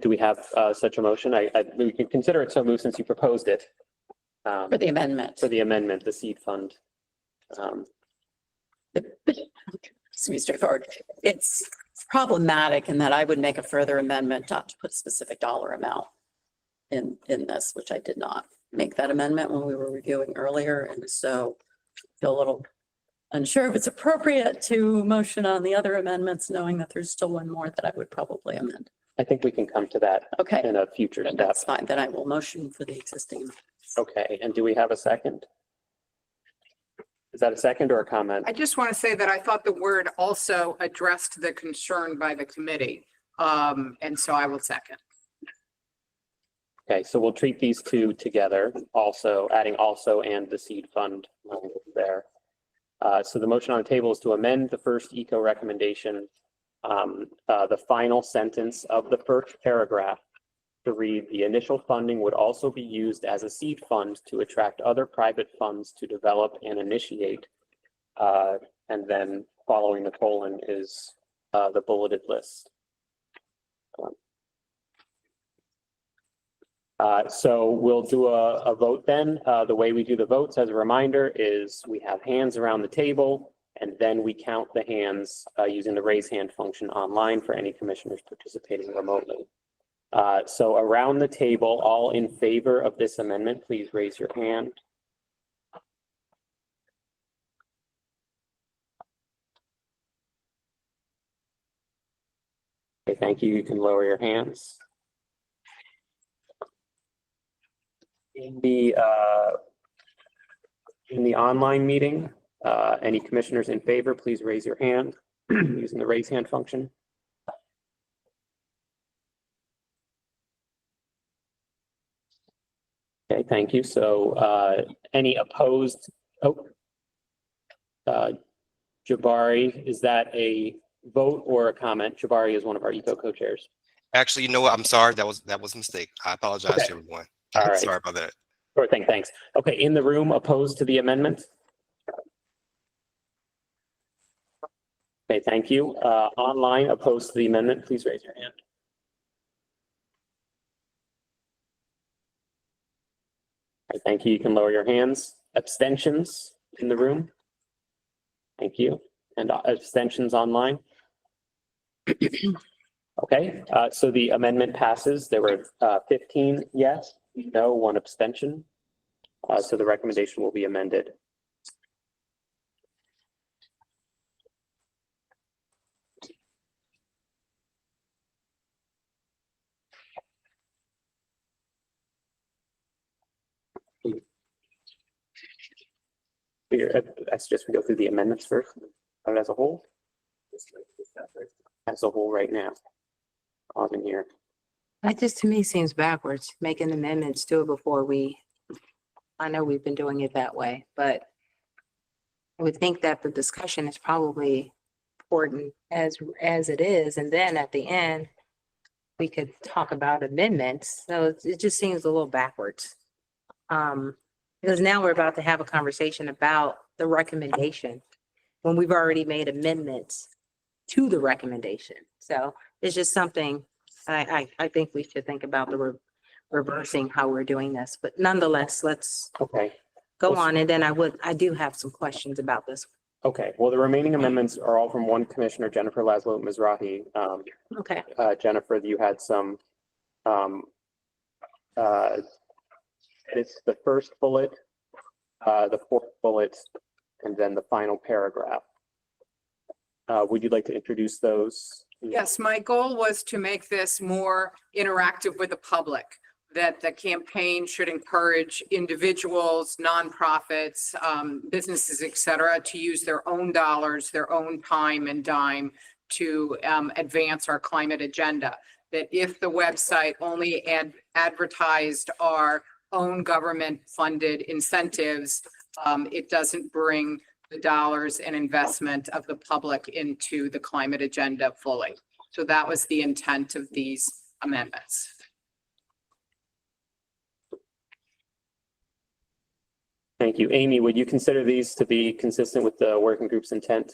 do we have such a motion? We can consider it so moved since you proposed it. For the amendment. For the amendment, the seed fund. To be straightforward, it's problematic in that I would make a further amendment not to put a specific dollar amount in this, which I did not make that amendment when we were reviewing earlier. And so I feel a little unsure if it's appropriate to motion on the other amendments, knowing that there's still one more that I would probably amend. I think we can come to that Okay, in a future step. that's fine. Then I will motion for the existing. Okay, and do we have a second? Is that a second or a comment? I just want to say that I thought the word also addressed the concern by the committee. And so I will second. Okay, so we'll treat these two together, also adding also and the seed fund there. So the motion on the table is to amend the first eco recommendation, the final sentence of the first paragraph to read, the initial funding would also be used as a seed fund to attract other private funds to develop and initiate. And then following the colon is the bulleted list. So we'll do a vote then. The way we do the votes, as a reminder, is we have hands around the table and then we count the hands using the raise hand function online for any commissioners participating remotely. So around the table, all in favor of this amendment, please raise your hand. Okay, thank you. You can lower your hands. In the online meeting, any commissioners in favor, please raise your hand using the raise hand function. Okay, thank you. So any opposed? Oh, Jabari, is that a vote or a comment? Jabari is one of our eco co-chairs. Actually, you know what? I'm sorry. That was a mistake. I apologize to everyone. All right. Sorry about that. Sure thing, thanks. Okay, in the room, opposed to the amendment? Okay, thank you. Online, opposed to the amendment, please raise your hand. Okay, thank you. You can lower your hands. Abstentions in the room? Thank you. And abstentions online? Okay, so the amendment passes. There were 15 yes, no, 1 abstention. So the recommendation will be amended. I suggest we go through the amendments first, as a whole. As a whole right now. On in here. That just to me seems backwards, making amendments to it before I know we've been doing it that way, but I would think that the discussion is probably important as it is. And then at the end, we could talk about amendments. So it just seems a little backwards. Because now we're about to have a conversation about the recommendation when we've already made amendments to the recommendation. So it's just something I think we should think about the reversing how we're doing this, but nonetheless, let's go on. And then I do have some questions about this. Okay, well, the remaining amendments are all from one commissioner, Jennifer Laszlo Mizrahi. Okay. Jennifer, you had some, it's the first bullet, the fourth bullet, and then the final paragraph. Would you like to introduce those? Yes, my goal was to make this more interactive with the public, that the campaign should encourage individuals, nonprofits, businesses, et cetera, to use their own dollars, their own time and dime to advance our climate agenda. That if the website only advertised our own government funded incentives, it doesn't bring the dollars and investment of the public into the climate agenda fully. So that was the intent of these amendments. Thank you. Amy, would you consider these to be consistent with the working group's intent?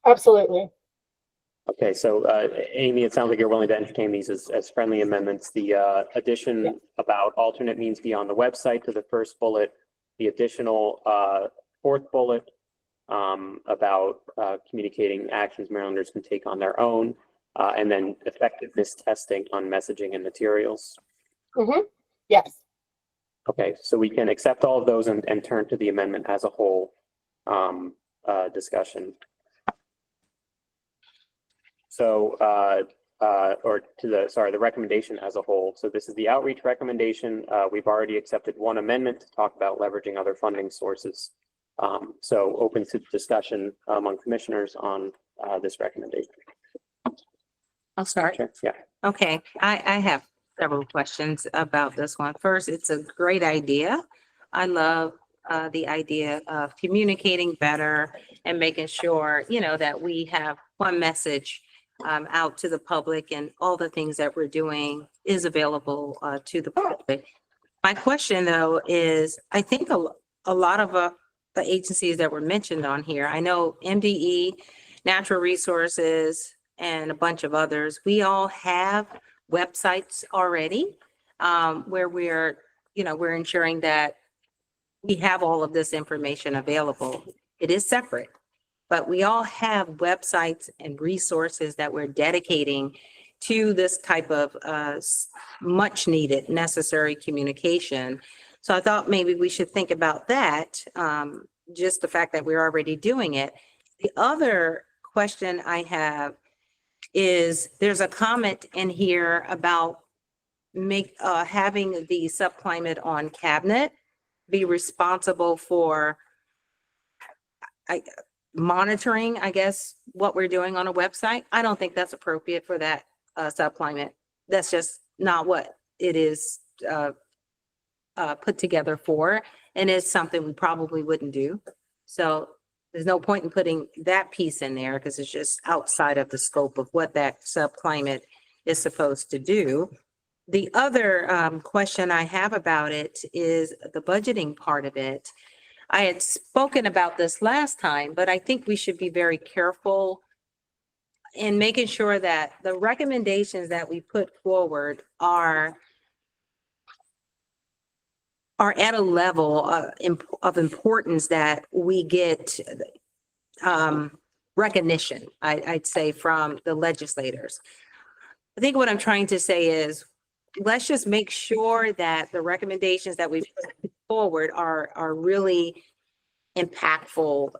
Absolutely. Okay, so Amy, it sounds like you're willing to entertain these as friendly amendments. The addition about alternate means beyond the website to the first bullet, the additional fourth bullet about communicating actions Marylanders can take on their own, and then effectiveness testing on messaging and materials. Yes. Okay, so we can accept all of those and turn to the amendment as a whole discussion. So, or to the recommendation as a whole. So this is the outreach recommendation. We've already accepted one amendment to talk about leveraging other funding sources. So open to discussion among commissioners on this recommendation. I'll start. Sure. Yeah. Okay, I have several questions about this one. First, it's a great idea. I love the idea of communicating better and making sure, that we have one message out to the public, and all the things that we're doing is available to the public. My question though is, I think a lot of the agencies that were mentioned on here, I know MDE, Natural Resources, and a bunch of others, we all have websites already where we're ensuring that we have all of this information available. It is separate, but we all have websites and resources that we're dedicating to this type of much needed, necessary communication. So I thought maybe we should think about that, just the fact that we're already doing it. The other question I have is, there's a comment in here about having the subclimate on cabinet be responsible for monitoring, I guess, what we're doing on a website. I don't think that's appropriate for that subclimate. That's just not what it is put together for, and it's something we probably wouldn't do. So there's no point in putting that piece in there because it's just outside of the scope of what that subclimate is supposed to do. The other question I have about it is the budgeting part of it. I had spoken about this last time, but I think we should be very careful in making sure that the recommendations that we put forward are at a level of importance that we get recognition, I'd say, from the legislators. I think what I'm trying to say is, let's just make sure that the recommendations that we put forward are really impactful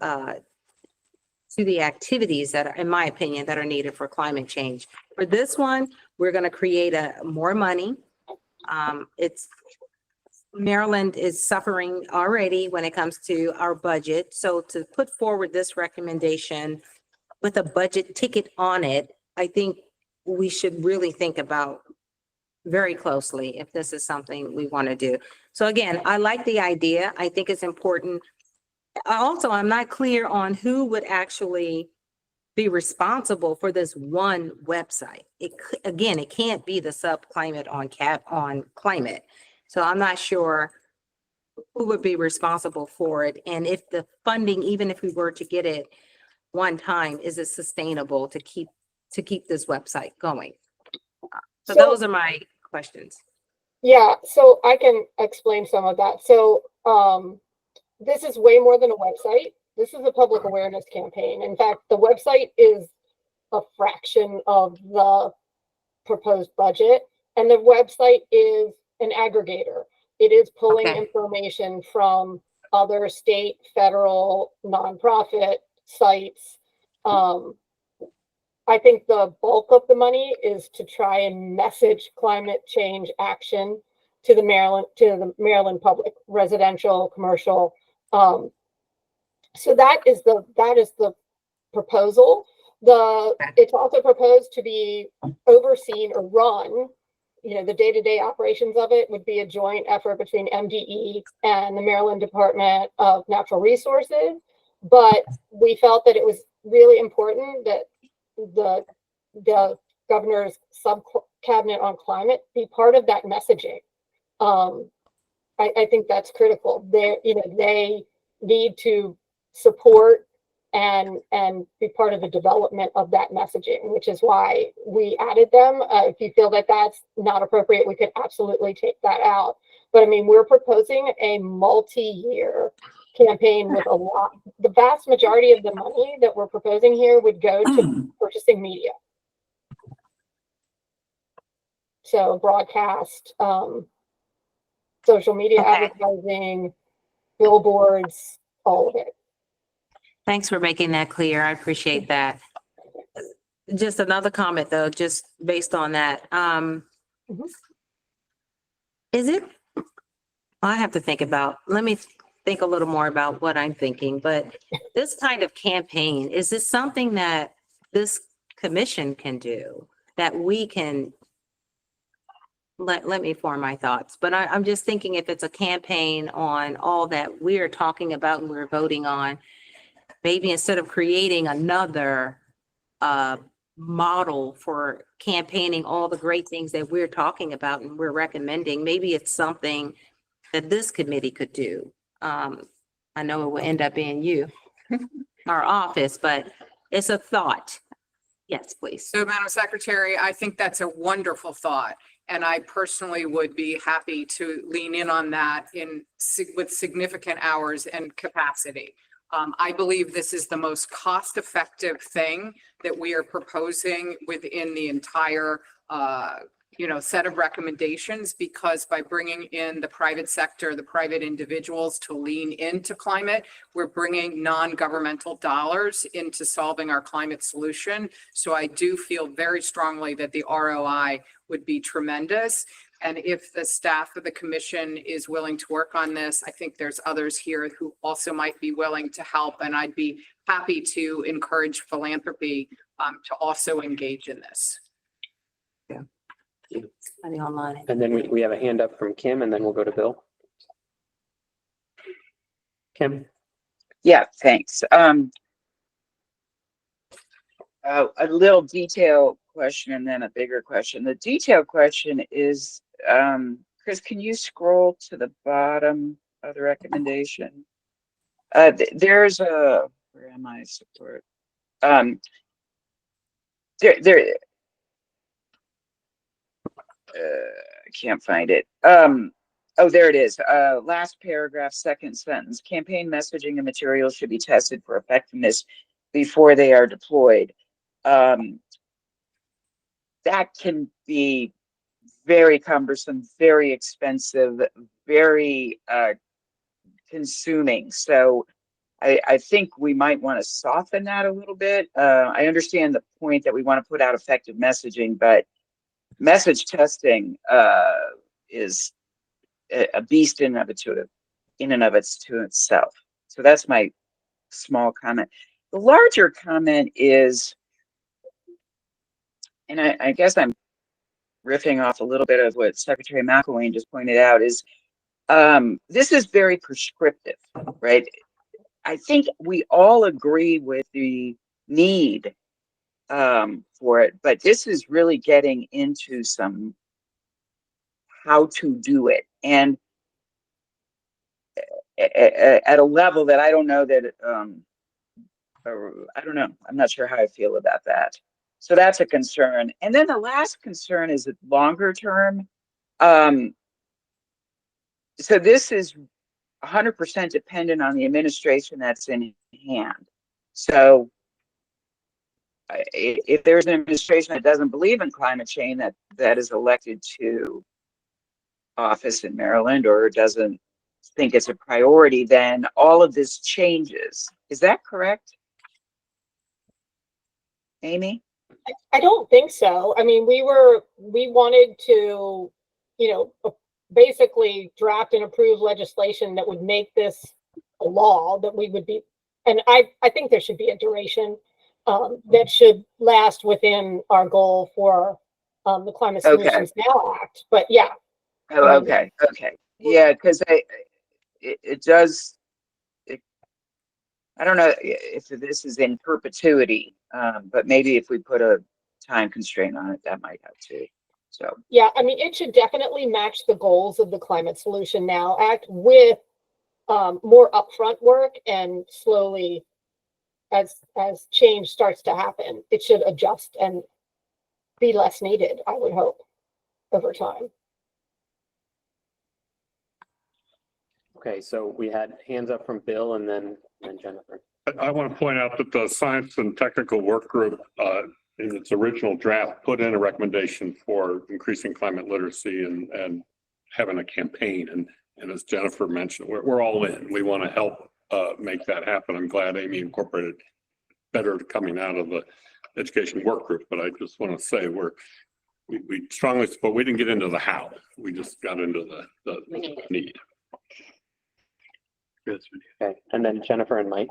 to the activities that are, in my opinion, that are needed for climate change. For this one, we're going to create more money. Maryland is suffering already when it comes to our budget. So to put forward this recommendation with a budget ticket on it, I think we should really think about very closely if this is something we want to do. So again, I like the idea. I think it's important. Also, I'm not clear on who would actually be responsible for this one website. Again, it can't be the subclimate on climate. So I'm not sure who would be responsible for it. And if the funding, even if we were to get it one time, is it sustainable to keep this website going? So those are my questions. Yeah, so I can explain some of that. So this is way more than a website. This is a public awareness campaign. In fact, the website is a fraction of the proposed budget, and the website is an aggregator. It is pulling information from other state, federal, nonprofit sites. I think the bulk of the money is to try and message climate change action to the Maryland public, residential, commercial. So that is the proposal. It's also proposed to be overseen or run. The day-to-day operations of it would be a joint effort between MDE and the Maryland Department of Natural Resources. But we felt that it was really important that the governor's sub-cabinet on climate be part of that messaging. I think that's critical. They need to support and be part of the development of that messaging, which is why we added them. If you feel that that's not appropriate, we could absolutely take that out. But I mean, we're proposing a multi-year campaign with a lot, the vast majority of the money that we're proposing here would go to purchasing media. So broadcast, social media Okay. advertising, billboards, all of it. Thanks for making that clear. I appreciate that. Just another comment though, just based on that. Is it, I have to think about, let me think a little more about what I'm thinking, but this kind of campaign, is this something that this commission can do? That we can, let me form my thoughts, but I'm just thinking if it's a campaign on all that we're talking about and we're voting on, maybe instead of creating another model for campaigning all the great things that we're talking about and we're recommending, maybe it's something that this committee could do. I know it will end up being you, our office, but it's a thought. Yes, please. So, Madam Secretary, I think that's a wonderful thought. And I personally would be happy to lean in on that with significant hours and capacity. I believe this is the most cost-effective thing that we are proposing within the entire, set of recommendations, because by bringing in the private sector, the private individuals to lean into climate, we're bringing non-governmental dollars into solving our climate solution. So I do feel very strongly that the ROI would be tremendous. And if the staff of the commission is willing to work on this, I think there's others here who also might be willing to help. And I'd be happy to encourage philanthropy to also engage in this. Somebody online. And then we have a hand up from Kim, and then we'll go to Bill. Kim? Yeah, thanks. A little detail question and then a bigger question. The detail question is, Chris, can you scroll to the bottom of the recommendation? There's a, where am I, support? I can't find it. Oh, there it is. Last paragraph, second sentence. Campaign messaging and materials should be tested for effectiveness before they are deployed. That can be very cumbersome, very expensive, very consuming. So I think we might want to soften that a little bit. I understand the point that we want to put out effective messaging, but message testing is a beast in and of itself. So that's my small comment. The larger comment is, and I guess I'm riffing off a little bit of what Secretary McElwain just pointed out, is this is very prescriptive, right? I think we all agree with the need for it, but this is really getting into some how to do it, and at a level that I don't know that I don't know. I'm not sure how I feel about that. So that's a concern. And then the last concern is longer term. So this is 100% dependent on the administration that's in hand. So if there's an administration that doesn't believe in climate change, that is elected to office in Maryland, or doesn't think it's a priority, then all of this changes. Is that correct, Amy? I don't think so. I mean, we wanted to, basically draft and approve legislation that would make this a law that we would be, and I think there should be a duration that should last within our goal for the Climate Solutions Now Act. But yeah. Oh, okay. Yeah, because it does. I don't know if this is in perpetuity, but maybe if we put a time constraint on it, that might help too. So yeah, I mean, it should definitely match the goals of the Climate Solution Now Act with more upfront work and slowly as change starts to happen, it should adjust and be less needed, I would hope, over time. Okay, so we had hands up from Bill and then Jennifer. I want to point out that the Science and Technical Work Group, in its original draft, put in a recommendation for increasing climate literacy and having a campaign. And as Jennifer mentioned, we're all in. We want to help make that happen. I'm glad Amy incorporated better coming out of the education work group. But I just want to say we strongly support. We didn't get into the how. We just got into the need. Okay, and then Jennifer and Mike.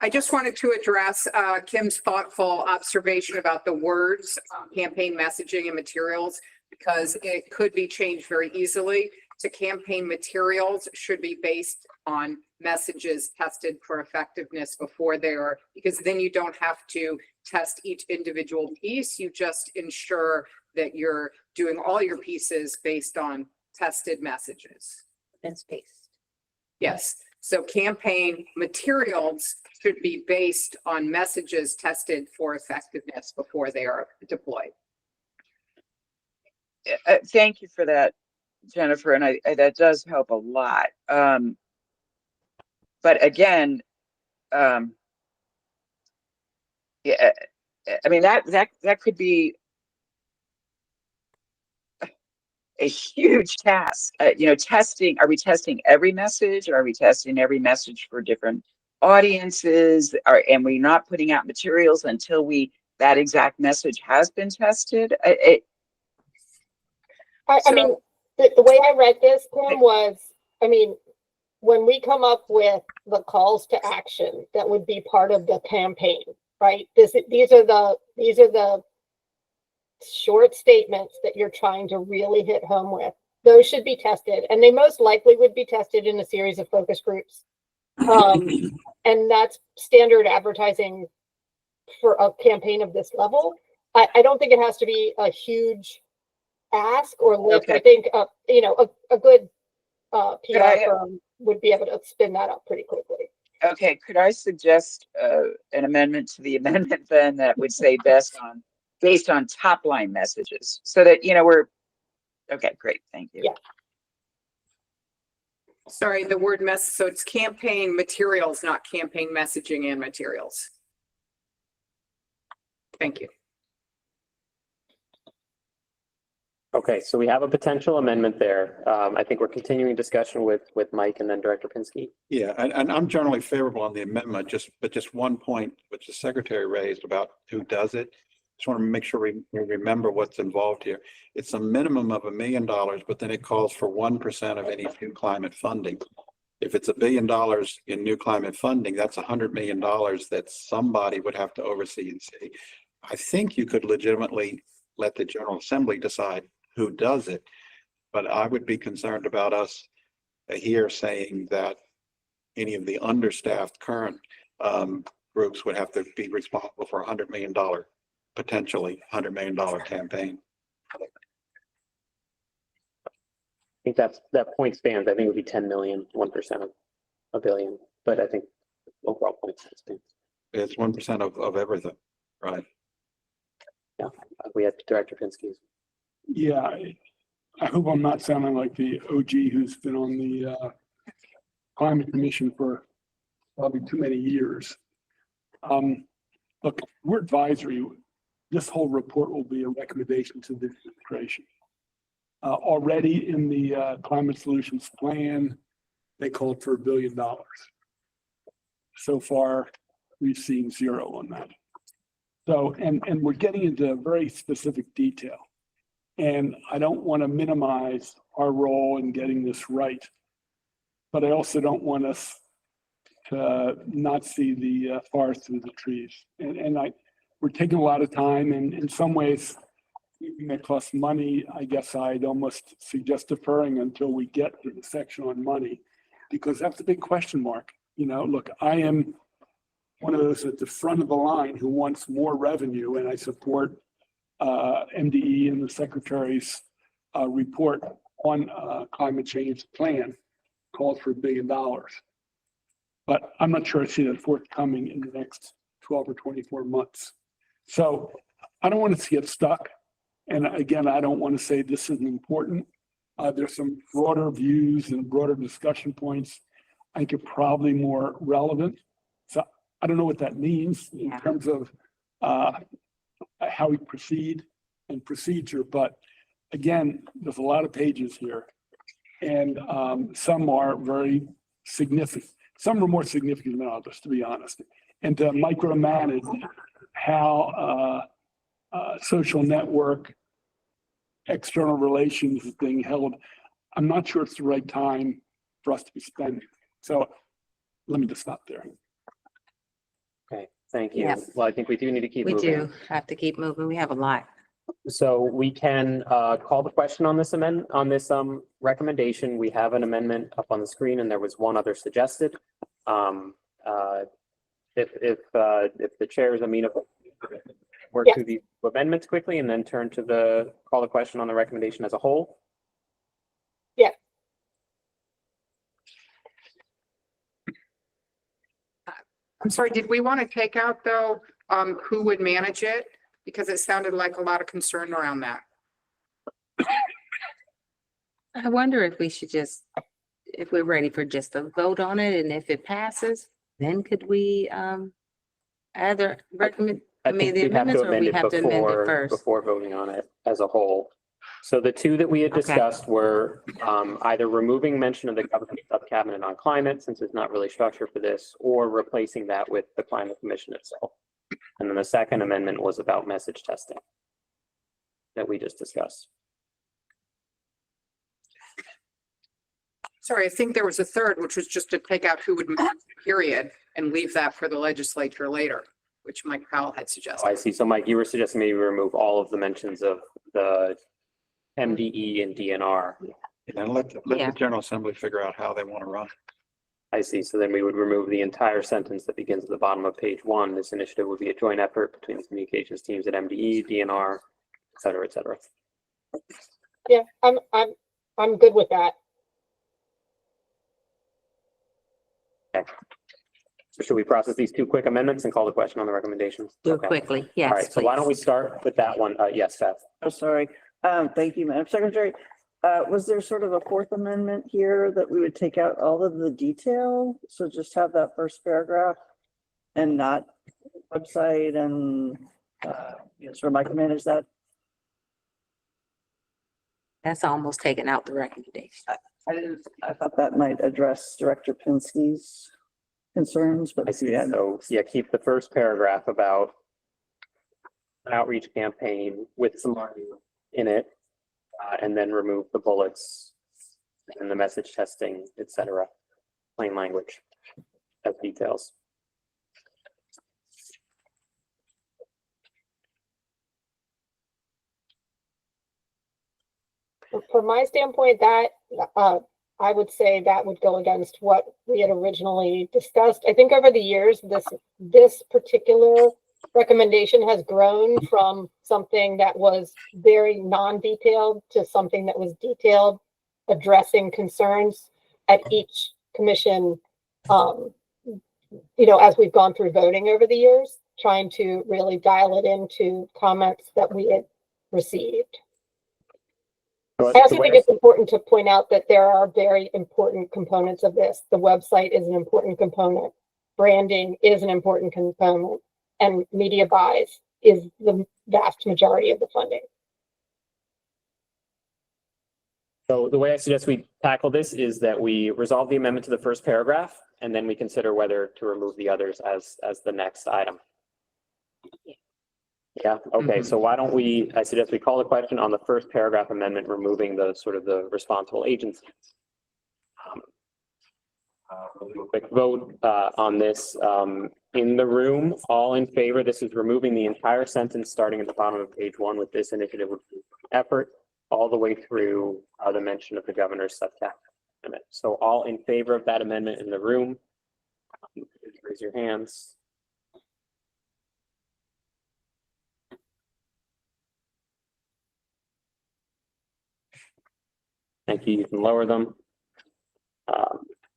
I just wanted to address Kim's thoughtful observation about the words, campaign messaging and materials, because it could be changed very easily to campaign materials should be based on messages tested for effectiveness before they are, because then you don't have to test each individual piece. You just ensure that you're doing all your pieces based on tested messages. Evidence-based. Yes, so campaign materials should be based on messages tested for effectiveness before they are deployed. Thank you for that, Jennifer, and I that does help a lot. But again, yeah, I mean that could be a huge task. You know, testing. Are we testing every message? Or are we testing every message for different audiences? And we're not putting out materials until that exact message has been tested? I mean, the way I read this, Kim, was, I mean, when we come up with the calls to action that would be part of the campaign, right? These are the short statements that you're trying to really hit home with. Those should be tested, and they most likely would be tested in a series of focus groups. And that's standard advertising for a campaign of this level. I don't think it has to be a huge ask or lift. Okay. I think, you know, a good PR I- firm would be able to spin that up pretty quickly. Okay, could I suggest an amendment to the amendment then that would say based on top line messages, so that, you know, okay, great, thank you. Yeah. Sorry, the word so it's campaign materials, not campaign messaging and materials. Thank you. Okay, so we have a potential amendment there. I think we're continuing discussion with Mike and then Director Pinsky. Yeah, and I'm generally favorable on the amendment, but just one point which the secretary raised about who does it. Just want to make sure we remember what's involved here. It's a minimum of $1 million, but then it calls for 1% of any new climate funding. If it's $1 billion in new climate funding, that's $100 million that somebody would have to oversee and see. I think you could legitimately let the General Assembly decide who does it, but I would be concerned about us here saying that any of the understaffed current groups would have to be responsible for $100 million, potentially $100 million campaign. I think that point stands. I think it would be 10 million, 1% of a billion, but I think overall point stands. It's 1% of everything, right? Yeah, we had Director Pinsky. Yeah, I hope I'm not sounding like the OG who's been on the Climate Commission for probably too many years. Look, we're advisory. This whole report will be a recommendation to the administration. Already in the Climate Solutions Plan, they called for $1 billion. So far, we've seen zero on that. So, and we're getting into very specific detail. And I don't want to minimize our role in getting this right, but I also don't want us to not see the forest through the trees. And we're taking a lot of time, and in some ways, anything that costs money, I guess I'd almost suggest deferring until we get to the section on money, because that's a big question mark. You know, look, I am one of those at the front of the line who wants more revenue, and I support MDE and the Secretary's report on climate change plan calls for $1 billion. but I'm not sure I see that forthcoming in the next 12 or 24 months. So I don't want to see it stuck. And again, I don't want to say this isn't important. There's some broader views and broader discussion points I think are probably more relevant. So I don't know what that means in Yeah. terms of how we proceed and procedure, but again, there's a lot of pages here. And some are very significant. Some are more significant than others, to be honest. And to micromanage how social network external relations is being held, I'm not sure it's the right time for us to be spending. So let me just stop there. Okay, thank you. Yeah. Well, I think we do need to keep We moving. do have to keep moving. We have a lot. So we can call the question on this recommendation. We have an amendment up on the screen and there was one other suggested. If the chair is amenable, work Yes. through the amendments quickly and then turn to call the question on the recommendation as a whole. I'm sorry, did we want to take out though, who would manage it? Because it sounded like a lot of concern around that. I wonder if we should just, if we're ready for just a vote on it, and if it passes, then could we either recommend, I mean, think the we'd have to amendments, or amend we it have to amend it before- first? Before voting on it as a whole. So the two that we had Okay. discussed were either removing mention of the government sub-cabinet on climate, since it's not really structured for this, or replacing that with the climate commission itself. And then the second amendment was about message testing that we just discussed. Sorry, I think there was a third, which was just to take out who would manage the period and leave that for the legislature later, which Mike Powell had Oh, suggested. I see. So Mike, you were suggesting maybe remove all of the mentions of the MDE and DNR. And let Yeah. the General Assembly figure out how they want to run. I see. So then we would remove the entire sentence that begins at the bottom of page 1. This initiative would be a joint effort between the communications teams at MDE, DNR, et cetera, et cetera. Yeah, I'm good with that. So should we process these two quick amendments and call the question on the recommendations? Do it Okay. quickly, All yes, right, so why don't we please. start with that one? Yes, Seth. Oh, sorry. Thank you, Madam Secretary. Was there sort of a fourth amendment here that we would take out all of the detail? So just have that first paragraph and not website and, sort of micromanage that? That's almost taken out the recommendation. I thought that might address Director Pinsky's concerns, but I see. yeah, So, yeah, keep the first paragraph about an outreach campaign with some money in it, and then remove the bullets and the message testing, et cetera. Plain language as details. From my standpoint, that, I would say that would go against what we had originally discussed. I think over the years, this particular recommendation has grown from something that was very non-detailed to something that was detailed, addressing concerns at each commission, as we've gone through voting over the years, trying to really dial it into comments that we had received. So I also the way think it's important to point out that there are very important components of this. The website is an important component. Branding is an important component. And media buys is the vast majority of the funding. So the way I suggest we tackle this is that we resolve the amendment to the first paragraph, and then we consider whether to remove the others as the next item. Yeah, okay, so why don't I suggest we call the question on the first paragraph amendment, removing the sort of the responsible agencies. We'll do a quick vote on this. In the room, all in favor, this is removing the entire sentence starting at the bottom of page 1 with this initiative would be effort all the way through the mention of the governor's subcabinet amendment. So all in favor of that amendment in the room, raise your hands. Thank you. You can lower them.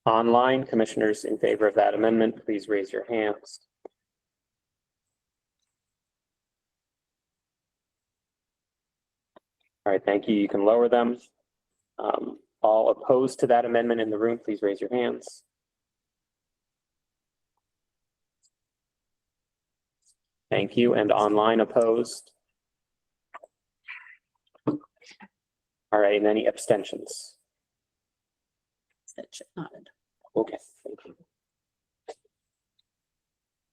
Online, commissioners in favor of that amendment, please raise your hands. All right, thank you. You can lower them. All opposed to that amendment in the room, please raise your hands. Thank you. And online opposed? All right, and any abstentions? Nodded. Okay, thank you.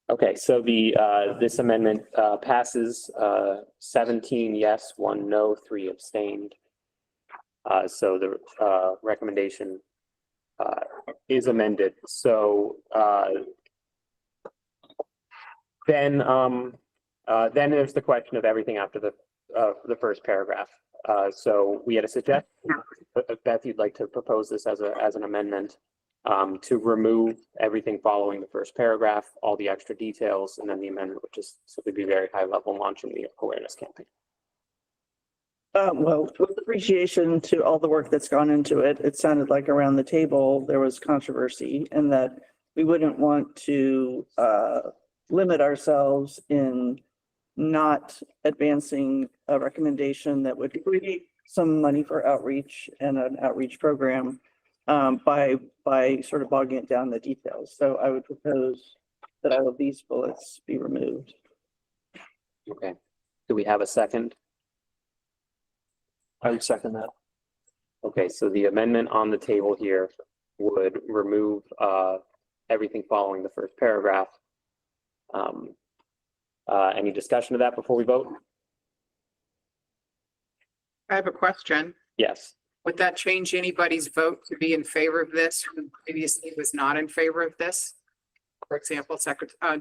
Okay, so this amendment passes 17 yes, 1 no, 3 abstained. So the recommendation is amended. So then there's the question of everything after the first paragraph. So we had a suggestion, Beth, you'd like to propose this as an amendment to remove everything following the first paragraph, all the extra details, and then the amendment would just simply be very high level launching the awareness campaign. Well, with appreciation to all the work that's gone into it, it sounded like around the table, there was controversy and that we wouldn't want to limit ourselves in not advancing a recommendation that would create some money for outreach and an outreach program by sort of bogging it down the details. So I would propose that all of these bullets be removed. Okay. Do we have a second? I would second that. Okay, so the amendment on the table here would remove everything following the first paragraph. Any discussion of that before we vote? I have a question. Yes. Would that change anybody's vote to be in favor of this who previously was not in favor of this? For example,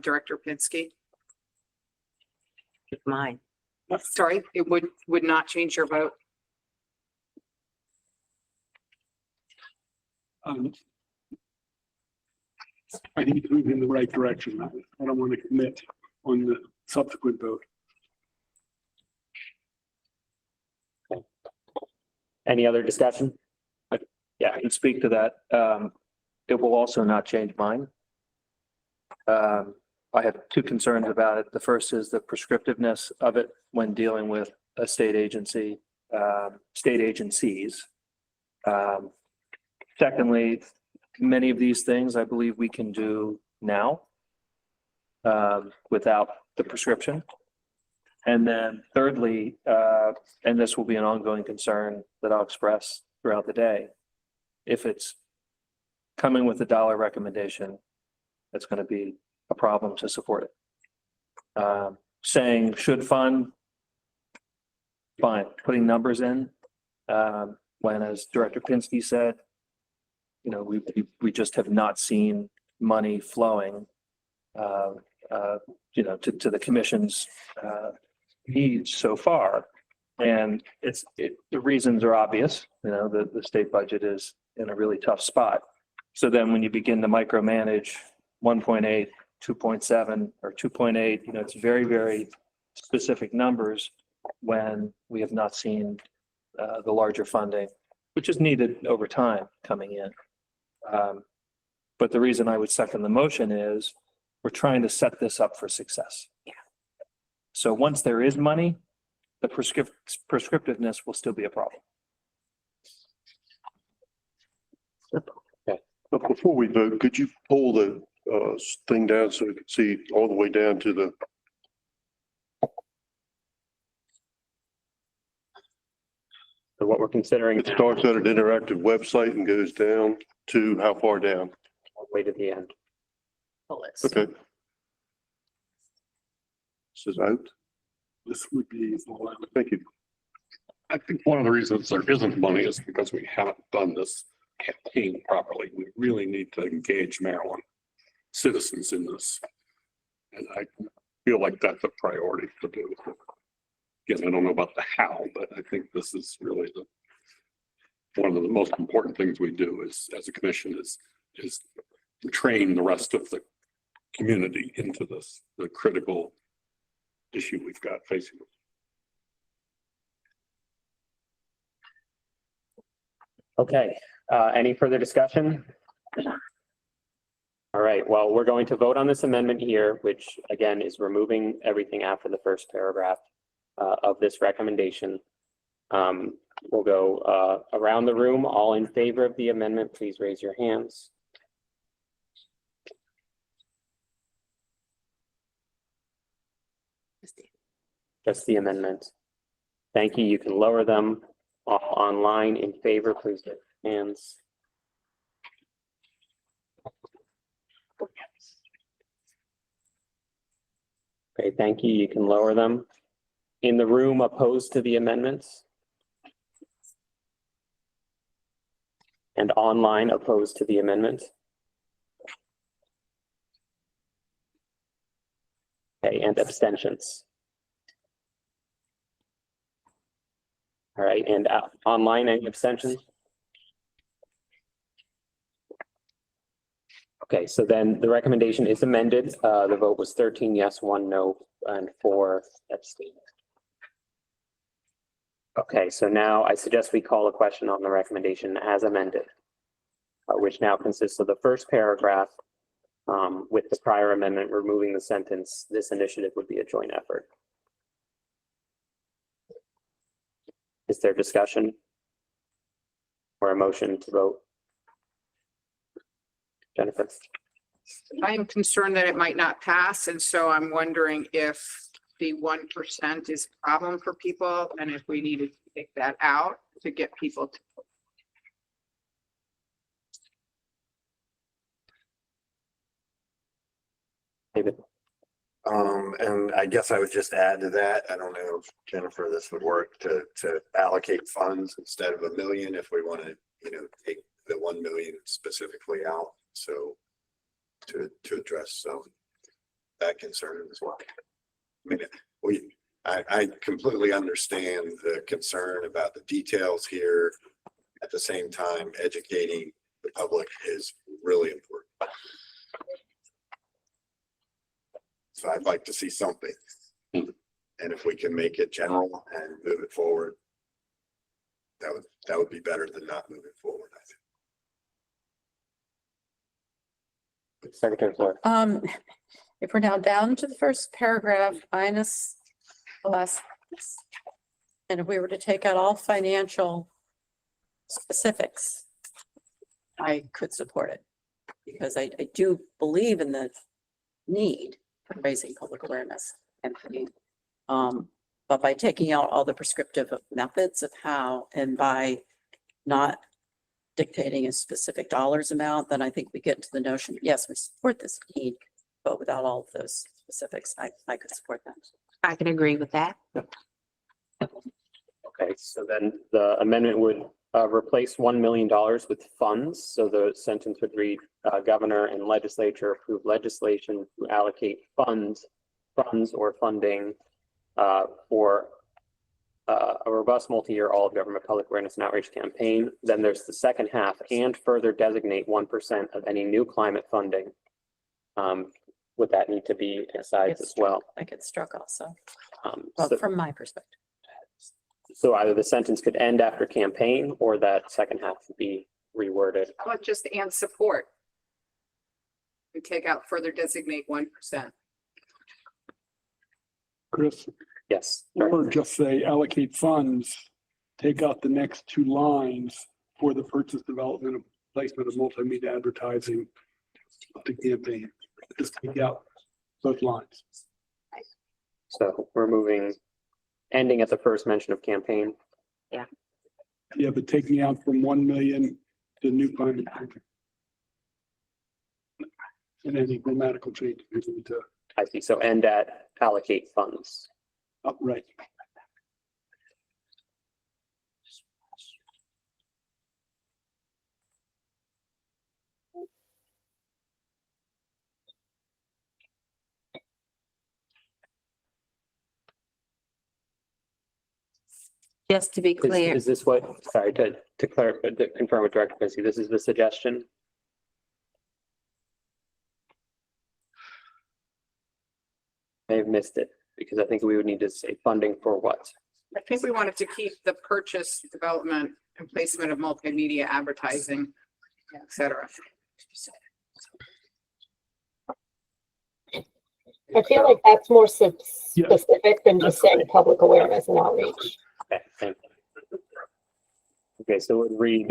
Director Pinsky. Mine. Sorry, it would not change your vote. I think it's moving in the right direction. I don't want to commit on the subsequent vote. Any other discussion? Yeah, I can speak to that. It will also not change mine. I have two concerns about it. The first is the prescriptiveness of it when dealing with a state agency, state agencies. Secondly, many of these things I believe we can do now without the prescription. And then thirdly, and this will be an ongoing concern that I'll express throughout the day, if it's coming with a dollar recommendation, that's going to be a problem to support it. Saying should fund, fine. Putting numbers in, when, as Director Pinsky said, you know, we just have not seen money flowing, you know, to the commission's needs so far. And the reasons are obvious. You know, the state budget is in a really tough spot. So then when you begin to micromanage 1.8, 2.7 or 2.8, you know, it's very, very specific numbers when we have not seen the larger funding, which is needed over time coming in. But the reason I would second the motion is we're trying to set this up for success. Yeah. So once there is money, the prescriptiveness will still be a problem. But before we vote, could you pull the thing down so we can see all the way down to the? So what we're considering It starts at an interactive website and goes down to how far down? all the way to the end. Bullets. Okay. Says out. This would be. Thank you. I think one of the reasons there isn't money is because we haven't done this campaign properly. We really need to engage Maryland citizens in this. And I feel like that's a priority to do. Again, I don't know about the how, but I think this is really one of the most important things we do is, as a commission, is to train the rest of the community into this, the critical issue we've got facing us. Okay, any further discussion? All right, well, we're going to vote on this amendment here, which again is removing everything after the first paragraph of this recommendation. We'll go around the room. All in favor of the amendment, please raise your hands. Just the amendment. Thank you. You can lower them. All online in favor, please raise your hands. Okay, thank you. You can lower them. In the room opposed to the amendments? And online opposed to the amendment? Okay, and abstentions? All right, and online, any abstentions? Okay, so then the recommendation is amended. The vote was 13 yes, 1 no, and 4 abstain. Okay, so now I suggest we call a question on the recommendation as amended, which now consists of the first paragraph with the prior amendment removing the sentence, "This initiative would be a joint effort." Is there discussion or a motion to vote? Jennifer? I am concerned that it might not pass, and so I'm wondering if the 1% is a problem for people, and if we needed to take that out to get people to. David? And I guess I would just add to that, I don't know if Jennifer, this would work to allocate funds instead of $1 million if we want to, take the 1 million specifically out. So to address that concern as well. I mean, I completely understand the concern about the details here. At the same time, educating the public is really important. So I'd like to see something. And if we can make it general and move it forward, that would be better than not moving forward, I think. Secretary Floyd? If we're now down to the first paragraph minus the last, and if we were to take out all financial specifics, I could support it because I do believe in the need for raising public awareness and for need. But by taking out all the prescriptive methods of how, and by not dictating a specific dollars amount, then I think we get to the notion, yes, we support this need, but without all of those specifics, I could support that. I can agree with that. Okay, so then the amendment would replace $1 million with funds. So the sentence would read, governor and legislature approve legislation to allocate funds or funding for a robust multi-year all of government public awareness and outreach campaign. Then there's the second half, and further designate 1% of any new climate funding. Would that need to be aside as well? I get struck also, So- well, from my perspective. So either the sentence could end after campaign or that second half would be reworded. How about just and support? We take out further designate 1%. Chris, Yes. or just say allocate funds, take out the next two lines for the purchase, development, and placement of multimedia advertising of the campaign. Just take out those lines. So removing, ending at the first mention of campaign. Yeah, but take me out from 1 million to new climate. action. And any grammatical change we need to, I see. So end at allocate funds. right. Just to be clear, Is this what, sorry, to clarify, to confirm with Director Quincy, this is the suggestion? I have missed it because I think we would need to say funding for what? I think we wanted to keep the purchase, development, and placement of multimedia advertising, et cetera. I feel like that's more Yeah. specific than just saying public awareness and outreach. Okay, thank you. Okay, so it would read,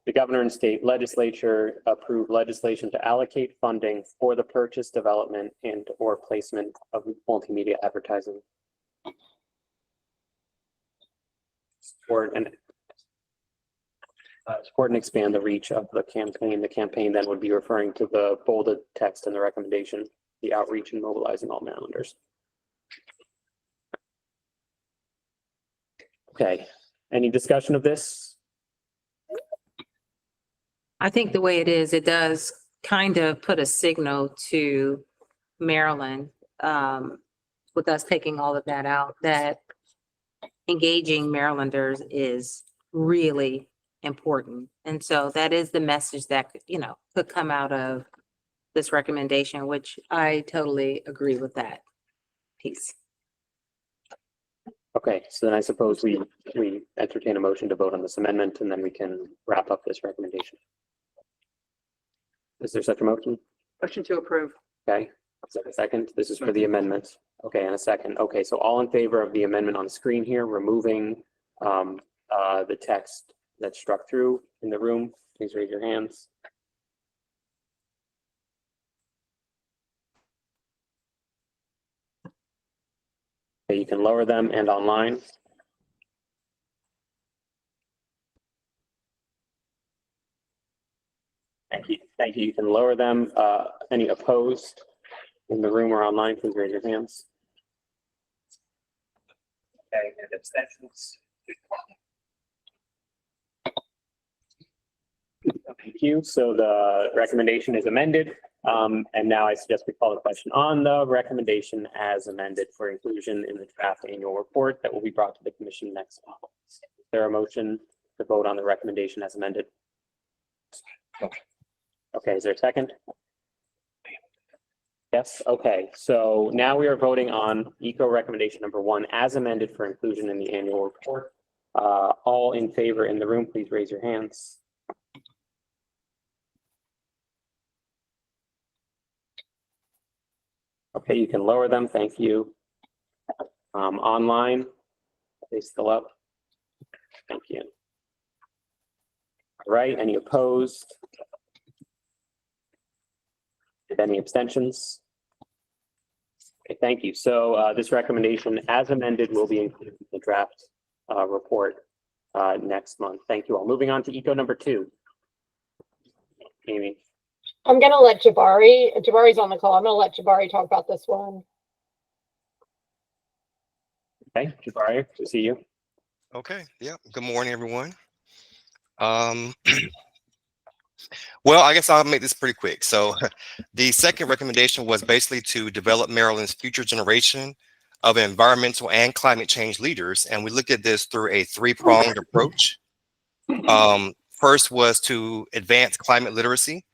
the governor and state legislature approve legislation to allocate funding for the purchase, development, and or placement of multimedia advertising. Support and expand the reach of the campaign. The campaign then would be referring to the bolded text in the recommendation, the outreach and mobilizing all Marylanders. Okay, any discussion of this? I think the way it is, it does kind of put a signal to Maryland, with us taking all of that out, that engaging Marylanders is really important. And so that is the message that, you know, could come out of this recommendation, which I totally agree with that piece. Okay, so then I suppose we entertain a motion to vote on this amendment and then we can wrap up this recommendation. Is there such a motion? Motion to approve. Okay, is there a second? This is for the amendment. Okay, and a second. Okay, so all in favor of the amendment on the screen here, removing the text that's struck through in the room, please raise your hands. Okay, you can lower them and online. Thank you. Thank you. You can lower them. Any opposed in the room or online, please raise your hands. Okay, and abstentions. Thank you. So the recommendation is amended. And now I suggest we call the question on the recommendation as amended for inclusion in the draft annual report that will be brought to the commission next month. Is there a motion to vote on the recommendation as amended? Okay, is there a second? Yes, okay. So now we are voting on ECO recommendation number 1 as amended for inclusion in the annual report. All in favor in the room, please raise your hands. Okay, you can lower them. Thank you. Online, are they still up? Thank you. All right, any opposed? Any abstentions? Okay, thank you. So this recommendation as amended will be included in the draft report next month. Thank you all. Moving on to ECO number 2. Amy. I'm gonna let Jabari's on the call. I'm gonna let Jabari talk about this one. Okay, Jabari, to see you. Okay, yeah. Good morning, everyone. Well, I guess I'll make this pretty quick. So the second recommendation was basically to develop Maryland's future generation of environmental and climate change leaders. And we looked at this through a 3-pronged approach. First was to advance climate literacy,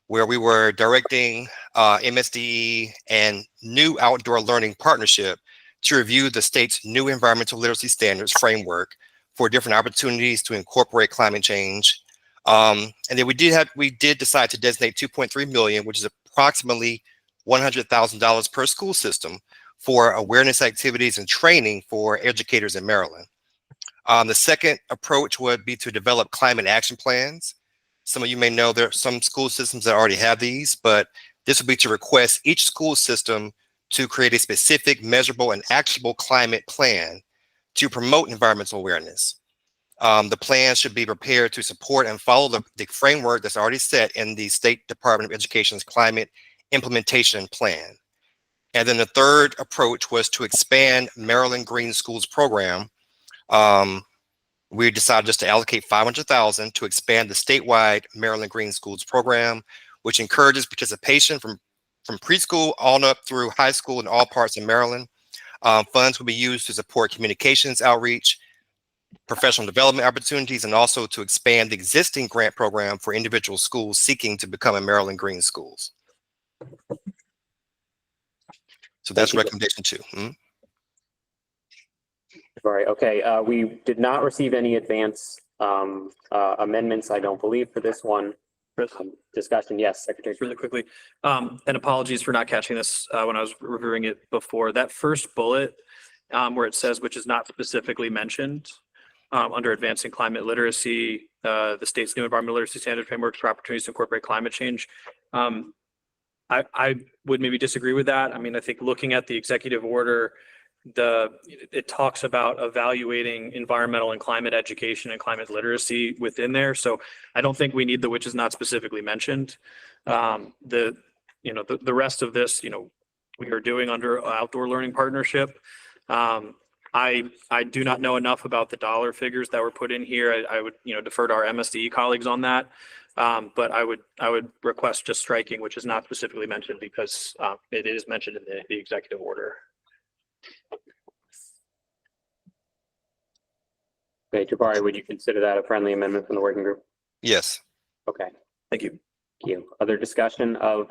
where we were directing MSDE and New Outdoor Learning Partnership to review the state's new environmental literacy standards framework for different opportunities to incorporate climate change. And then we did decide to designate $2.3 million, which is approximately $100,000 per school system, for awareness activities and training for educators in Maryland. The second approach would be to develop climate action plans. Some of you may know there are some school systems that already have these, but this would be to request each school system to create a specific, measurable, and actionable climate plan to promote environmental awareness. The plan should be prepared to support and follow the framework that's already set in the State Department of Education's Climate Implementation Plan. And then the third approach was to expand Maryland Green Schools program. We decided just to allocate $500,000 to expand the statewide Maryland Green Schools program, which encourages participation from preschool on up through high school in all parts of Maryland. Funds will be used to support communications outreach, professional development opportunities, and also to expand the existing grant program for individual schools seeking to become a Maryland Green Schools. So that's recommendation 2. Sorry, okay, we did not receive any advance amendments, I don't believe, for this one. Chris? Discussion, yes, Secretary. Just really quickly, and apologies for not catching this when I was reviewing it before. That first bullet where it says, which is not specifically mentioned, under advancing climate literacy, the state's new environmental literacy standard frameworks for opportunities to incorporate climate change. I would maybe disagree with that. I mean, I think looking at the executive order, it talks about evaluating environmental and climate education and climate literacy within there. So I don't think we need the which is not specifically mentioned. The rest of this, we are doing under outdoor learning partnership. I do not know enough about the dollar figures that were put in here. I would, defer to our MSDE colleagues on that. But I would request just striking, which is not specifically mentioned, because it is mentioned in the executive order. Okay, Jabari, would you consider that a friendly amendment from the working group? Yes. Okay, Thank you. thank you. Other discussion of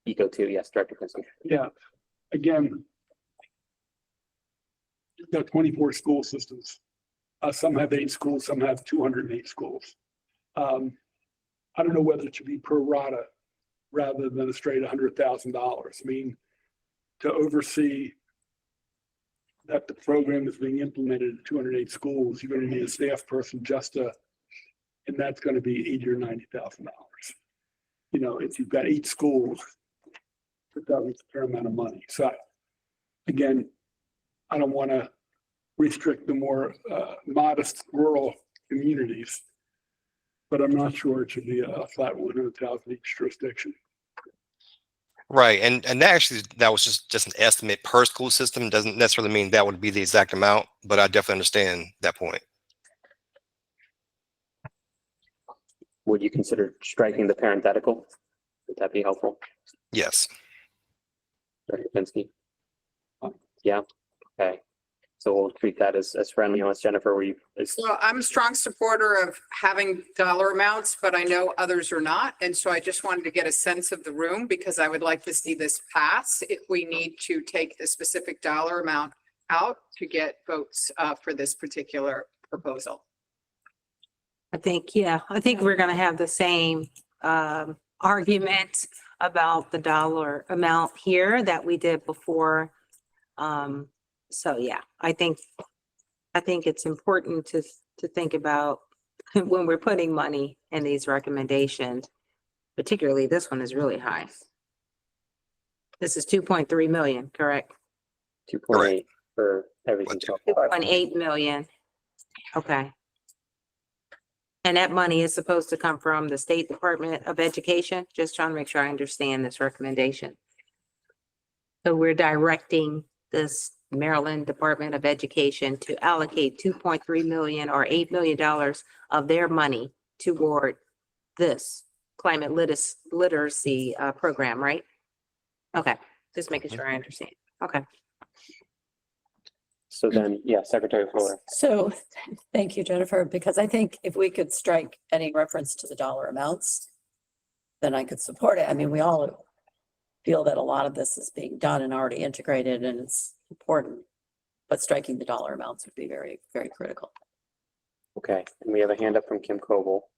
Eco 2? Yes, Director Princeton. Yeah, again, you've got 24 school systems. Some have 8 schools, some have 208 schools. I don't know whether it should be pro rata rather than a straight $100,000. I mean, to oversee that the program is being implemented in 208 schools, you're going to need a staff person and that's going to be $80,000 or $90,000. If you've got 8 schools, that was a fair amount of money. So again, I don't want to restrict the more modest rural communities, but I'm not sure it should be a flat 100,000 each jurisdiction. Right. And that was just an estimate per school system. Doesn't necessarily mean that would be the exact amount, but I definitely understand that point. Would you consider striking the parenthetical? Would that be helpful? Yes. Director Pinsky? Yeah, okay. So we'll treat that as friendly, unless Jennifer, Well, I'm a strong supporter of having dollar amounts, but I know others are not. And so I just wanted to get a sense of the room, because I would like to see this pass if we need to take the specific dollar amount out to get votes for this particular proposal. I think we're gonna have the same argument about the dollar amount here that we did before. So yeah, I think it's important to think about when we're putting money in these recommendations, particularly this one is really high. This is 2.3 million, correct? 2.8 for everything. 2.8 million. Okay. And that money is supposed to come from the State Department of Education? Just trying to make sure I understand this recommendation. So we're directing this Maryland Department of Education to allocate 2.3 million or $8 million of their money toward this climate literacy program, right? Okay, just making sure I understand. Okay. So then, yeah, Secretary Fuller. So thank you, Jennifer, because I think if we could strike any reference to the dollar amounts, then I could support it. I mean, we all feel that a lot of this is being done and already integrated, and it's important, but striking the dollar amounts would be very, very critical. Okay, and we have a hand up from Kim Coble.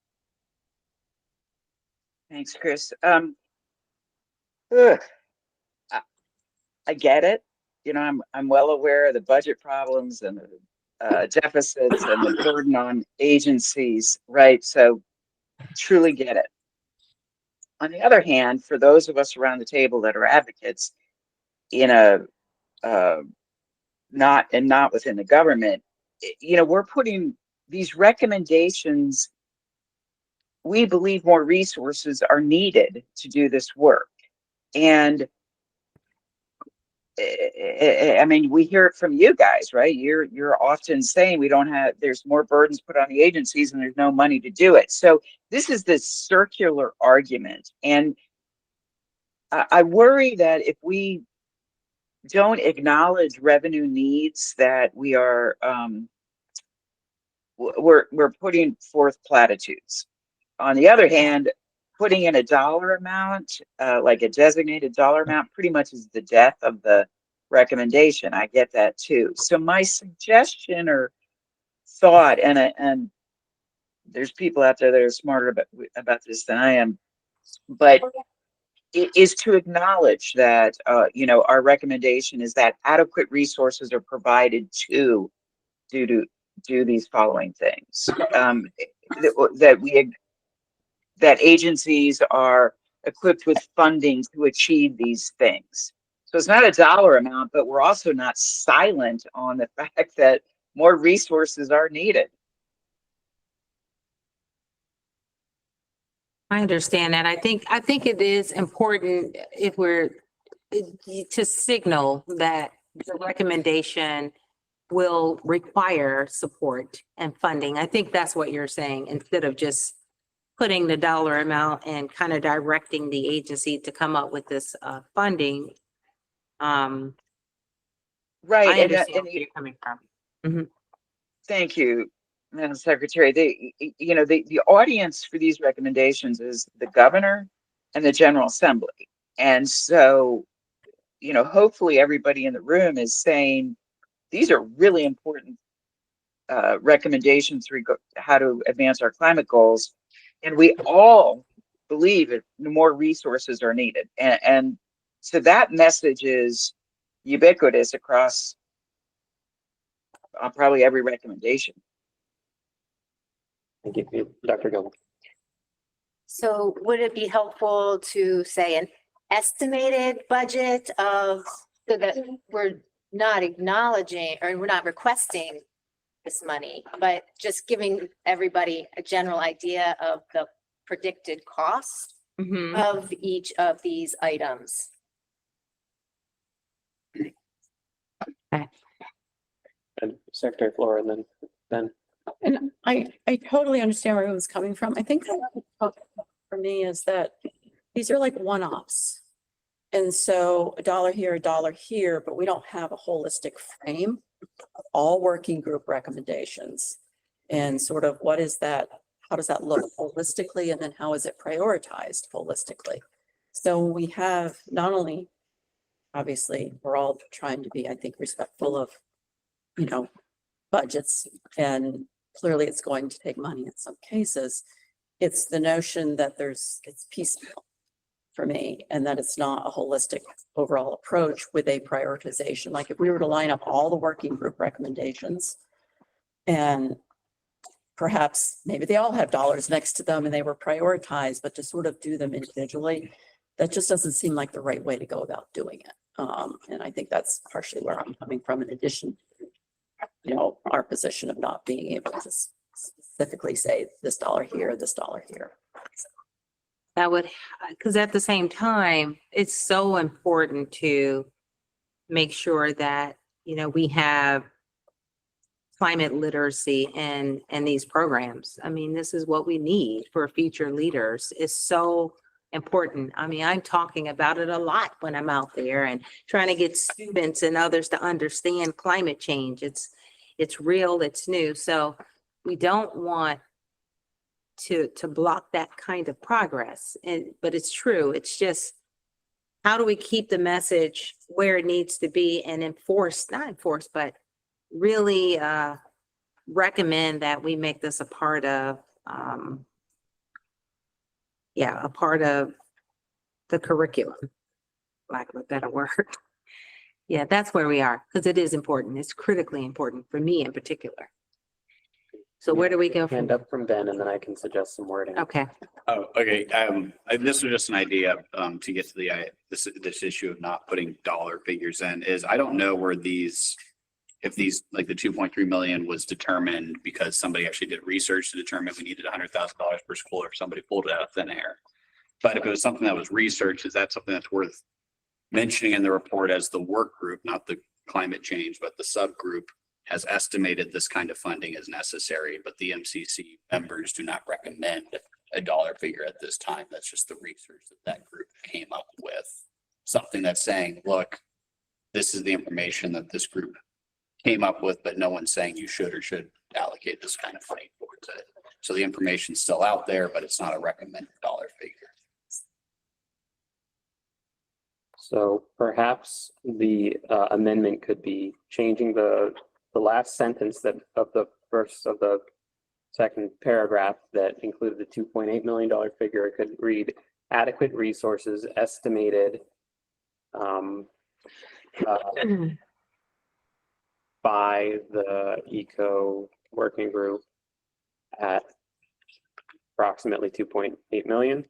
Thanks, Chris. I get it. I'm well aware of the budget problems and the deficits and the burden on agencies, right? So truly get it. On the other hand, for those of us around the table that are advocates in not within the government, we're putting these recommendations. We believe more resources are needed to do this work. And I mean, we hear it from you guys, right? You're often saying there's more burdens put on the agencies and there's no money to do it. So this is this circular argument. And I worry that if we don't acknowledge revenue needs, that we are, we're putting forth platitudes. On the other hand, putting in a dollar amount, like a designated dollar amount, pretty much is the death of the recommendation. I get that too. So my suggestion or thought, and there's people out there that are smarter about this than I am, but it is to acknowledge that, our recommendation is that adequate resources are provided to do these following things. That agencies are equipped with funding to achieve these things. So it's not a dollar amount, but we're also not silent on the fact that more resources are needed. I understand that. I think it is important if we're to signal that the recommendation will require support and funding. I think that's what you're saying, instead of just putting the dollar amount and kind of directing the agency to come up with this funding. Right. I And, understand where you're coming from. thank you, Madam Secretary. The audience for these recommendations is the governor and the General Assembly. And so, hopefully everybody in the room is saying, these are really important recommendations how to advance our climate goals. And we all believe that more resources are needed. And so that message is ubiquitous across probably every recommendation. Thank you, Dr. Gilman. So would it be helpful to say an estimated budget so that we're not acknowledging or we're not requesting this money, but just giving everybody a general idea of the predicted cost of each of these items? And Secretary Flora, and then Ben. And I totally understand where it was coming from. I think that for me is that these are like one-offs. And so $1 here, $1 here, but we don't have a holistic frame of all working group recommendations. And sort of what is that, how does that look holistically? And then how is it prioritized holistically? So we have not only, obviously, we're all trying to be, I think, respectful of, budgets, and clearly it's going to take money in some cases. It's the notion that it's piecemeal for me, and that it's not a holistic overall approach with a prioritization. Like if we were to line up all the working group recommendations, and perhaps maybe they all have dollars next to them and they were prioritized, but to sort of do them individually, that just doesn't seem like the right way to go about doing it. And I think that's partially where I'm coming from, in addition, our position of not being able to specifically say this $1 here, this $1 here. That would, because at the same time, it's so important to make sure that, we have climate literacy in these programs. I mean, this is what we need for future leaders. It's so important. I mean, I'm talking about it a lot when I'm out there and trying to get students and others to understand climate change. It's real, it's new. So we don't want to block that kind of progress. But it's true. It's just, how do we keep the message where it needs to be and not enforce, but really recommend that we make this a part of, a part of the curriculum, lack of a better word. Yeah, that's where we are, because it is important. It's critically important for me in particular. So where do we go Hand from? up from Ben, and then I can suggest some wording. Okay. Oh, okay. This was just an idea, to get to the, this issue of not putting dollar figures in is, I don't know where if these, like the 2.3 million was determined because somebody actually did research to determine we needed $100,000 per school, or if somebody pulled it out of thin air. But if it was something that was researched, is that something that's worth mentioning in the report as the work group, not the climate change, but the subgroup has estimated this kind of funding is necessary, but the MCC members do not recommend a dollar figure at this time. That's just the research that group came up with. Something that's saying, look, this is the information that this group came up with, but no one's saying you should or should allocate this kind of money towards it. So the information's still out there, but it's not a recommended dollar figure. So perhaps the amendment could be changing the last sentence of the first of the second paragraph that included the $2.8 million figure, it could read adequate resources estimated by the eco working group at approximately 2.8 million.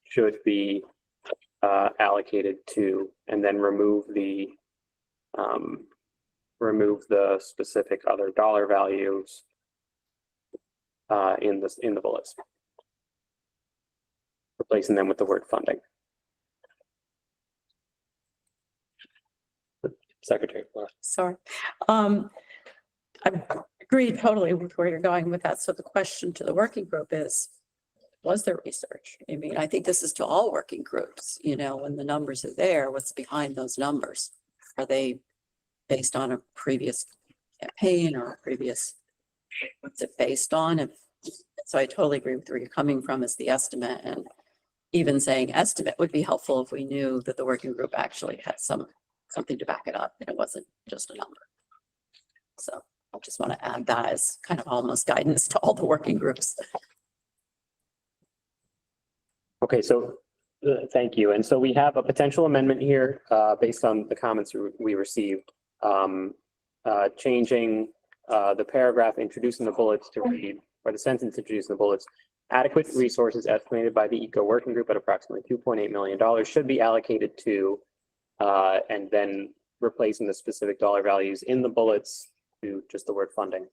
Should be allocated to, and then remove the specific other dollar values in the bullets, replacing them with the word funding. Secretary Flores. Sorry. I agree totally with where you're going with that. So the question to the working group is, was there research? I mean, I think this is to all working groups, you know, when the numbers are there, what's behind those numbers? Are they based on a previous campaign or a previous, what's it based on? And so I totally agree with where you're coming from as the estimate, and even saying estimate would be helpful if we knew that the working group actually had something to back it up and it wasn't just a number. So I just want to add that as kind of almost guidance to all the working groups. Okay, so thank you. And so we have a potential amendment here based on the comments we received, changing the paragraph introducing the bullets to read, or the sentence introducing the bullets, adequate resources estimated by the eco working group at approximately $2.8 million should be allocated to, and then replacing the specific dollar values in the bullets to just the word funding.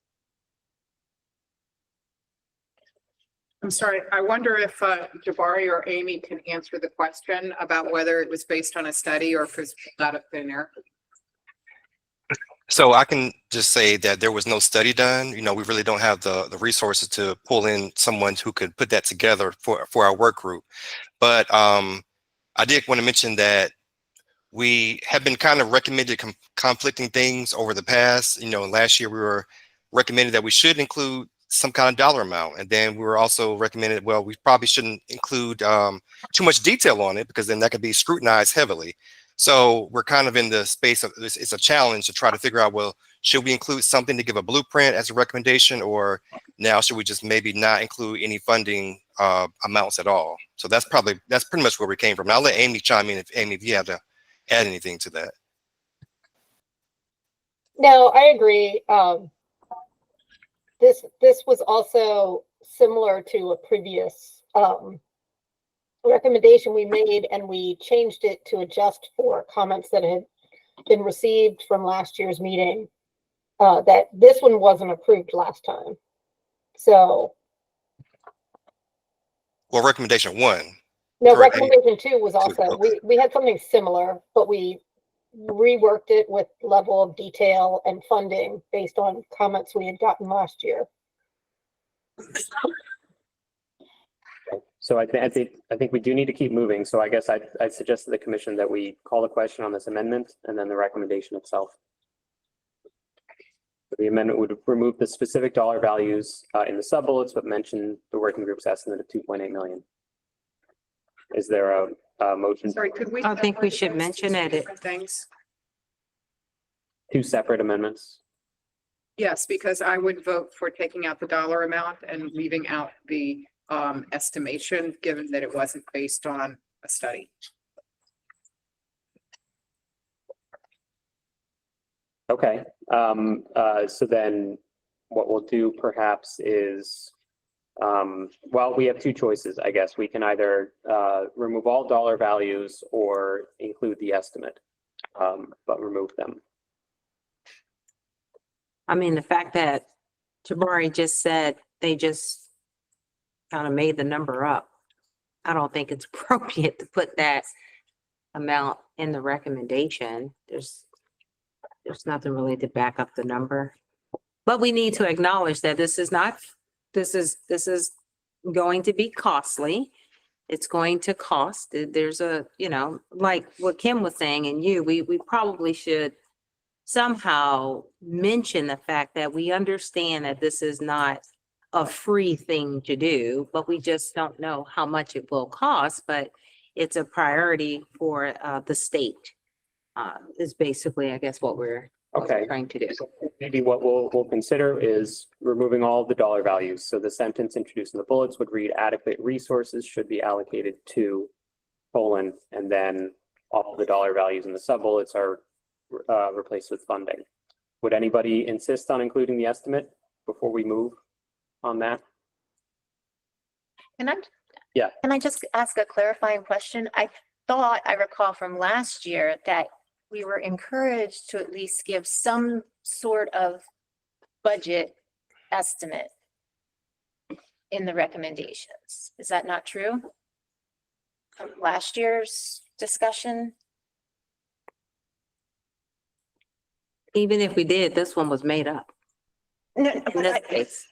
I'm sorry, I wonder if Jabari or Amy can answer the question about whether it was based on a study or if it's pulled out of thin air. So I can just say that there was no study done. You know, we really don't have the resources to pull in someone who could put that together for our work group. But I did want to mention that we have been kind of recommended conflicting things over the past. You know, last year we were recommended that we should include some kind of dollar amount. And then we were also recommended, well, we probably shouldn't include too much detail on it because then that could be scrutinized heavily. So we're kind of in the space of this. It's a challenge to try to figure out, well, should we include something to give a blueprint as a recommendation, or now should we just maybe not include any funding amounts at all? So that's pretty much where we came from. And I'll let Amy chime in if you have to add anything to that. No, I agree. This was also similar to a previous recommendation we made, and we changed it to adjust for comments that had been received from last year's meeting, that this one wasn't approved last time. So. Well, recommendation 1. No, Correct. recommendation 2 was also, Okay. we had something similar, but we reworked it with level of detail and funding based on comments we had gotten last year. So I think we do need to keep moving. So I guess I'd suggest to the commission that we call the question on this amendment and then the recommendation itself. The amendment would remove the specific dollar values in the sub bullets, but mention the working group's estimate of 2.8 million. Is there a motion? Sorry, could we? I think we separate should those mention two it. different things. Two separate amendments? Yes, because I would vote for taking out the dollar amount and leaving out the estimation, given that it wasn't based on a study. Okay, so then what we'll do perhaps is, well, we have two choices, I guess. We can either remove all dollar values or include the estimate, but remove them. I mean, the fact that Jabari just said they just kind of made the number up, I don't think it's appropriate to put that amount in the recommendation. There's nothing really to back up the number. But we need to acknowledge that this is going to be costly. It's going to cost. There's a, you know, like what Kim was saying, and we probably should somehow mention the fact that we understand that this is not a free thing to do, but we just don't know how much it will cost, but it's a priority for the state. is basically, I guess, what we're Okay. trying to do. Maybe what we'll consider is removing all of the dollar values. So the sentence introduced in the bullets would read adequate resources should be allocated to colon, and then all the dollar values in the sub bullets are replaced with funding. Would anybody insist on including the estimate before we move on that? Can I? Yeah. Can I just ask a clarifying question? I thought I recall from last year that we were encouraged to at least give some sort of budget estimate in the recommendations. Is that not true? From last year's discussion? Even if we did, this one was made up No, in this case.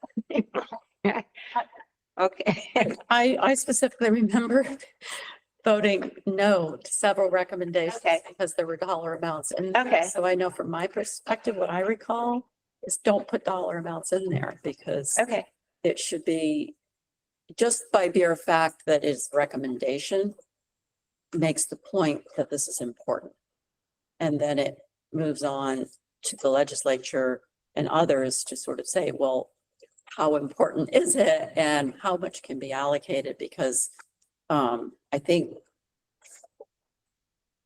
Okay. I specifically remember voting no to several recommendations Okay. because there were dollar amounts. And Okay. so I know from my perspective, what I recall is don't put dollar amounts in there because Okay, it should be just by mere fact that it's recommendation makes the point that this is important. And then it moves on to the legislature and others to sort of say, well, how important is it and how much can be allocated? Because I think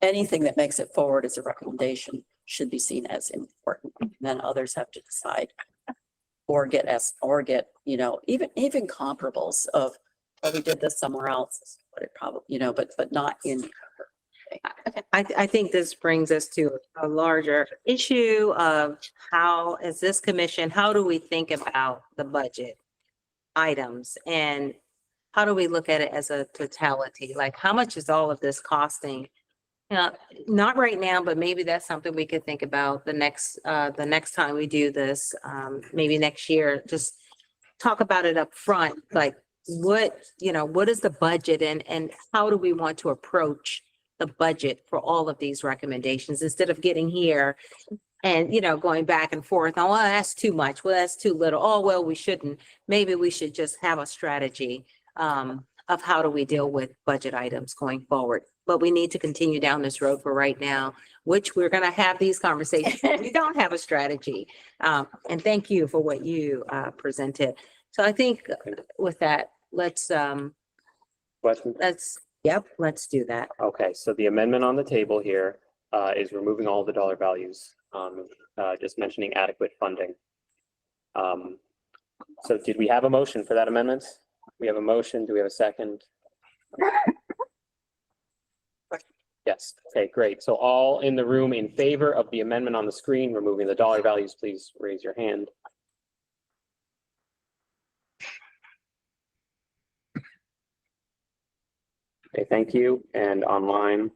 anything that makes it forward as a recommendation should be seen as important. And then others have to decide or get, you know, even comparables of, oh, we did this somewhere else, but it probably, but not in. I think this brings us to a larger issue of how, as this commission, how do we think about the budget items? And how do we look at it as a totality? Like, how much is all of this costing? Not right now, but maybe that's something we could think about the next time we do this, maybe next year, just talk about it up front, like what is the budget and how do we want to approach the budget for all of these recommendations instead of getting here and, going back and forth. Oh, well, that's too much. Well, that's too little. Oh, well, we shouldn't. Maybe we should just have a strategy of how do we deal with budget items going forward. But we need to continue down this road for right now, which we're going to have these conversations. We don't have a strategy. And thank you for what you presented. So I think with that, let's Question? let's do that. Okay, so the amendment on the table here is removing all the dollar values, just mentioning adequate funding. So did we have a motion for that amendment? We have a motion. Do we have a second? Yes, okay, great. So all in the room in favor of the amendment on the screen, removing the dollar values, please raise your hand. Okay, thank you. And online?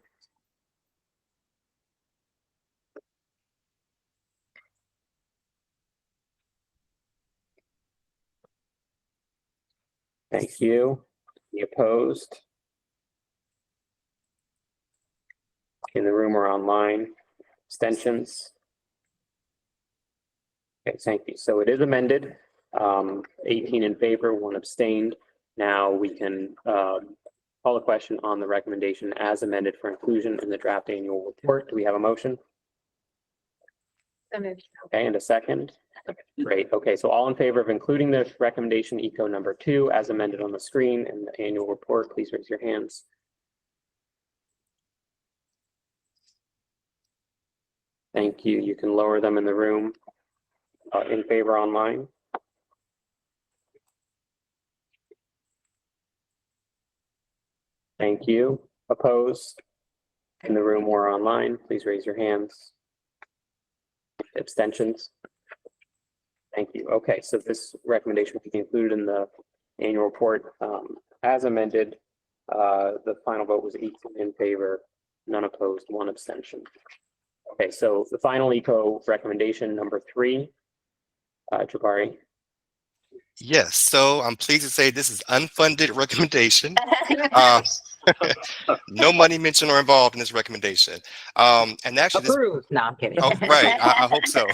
Thank you. Any opposed? In the room or online? Abstentions? Okay, thank you. So it is amended. 18 in favor, 1 abstained. Now we can call a question on the recommendation as amended for inclusion in the draft annual report. Do we have a motion? Okay, and a second? Great. Okay, so all in favor of including the recommendation eco number 2 as amended on the screen in the annual report, please raise your hands. Thank you. You can lower them in the room. In favor online? Thank you. Opposed? In the room or online, please raise your hands. Abstentions? Thank you. Okay, so this recommendation will be included in the annual report as amended. The final vote was 18 in favor, none opposed, 1 abstention. Okay, so the final eco recommendation number 3, Jabari. Yes, so I'm pleased to say this is unfunded recommendation. No money mentioned or involved in this recommendation. And actually this, Approved. No, I'm kidding. oh, right, I hope so.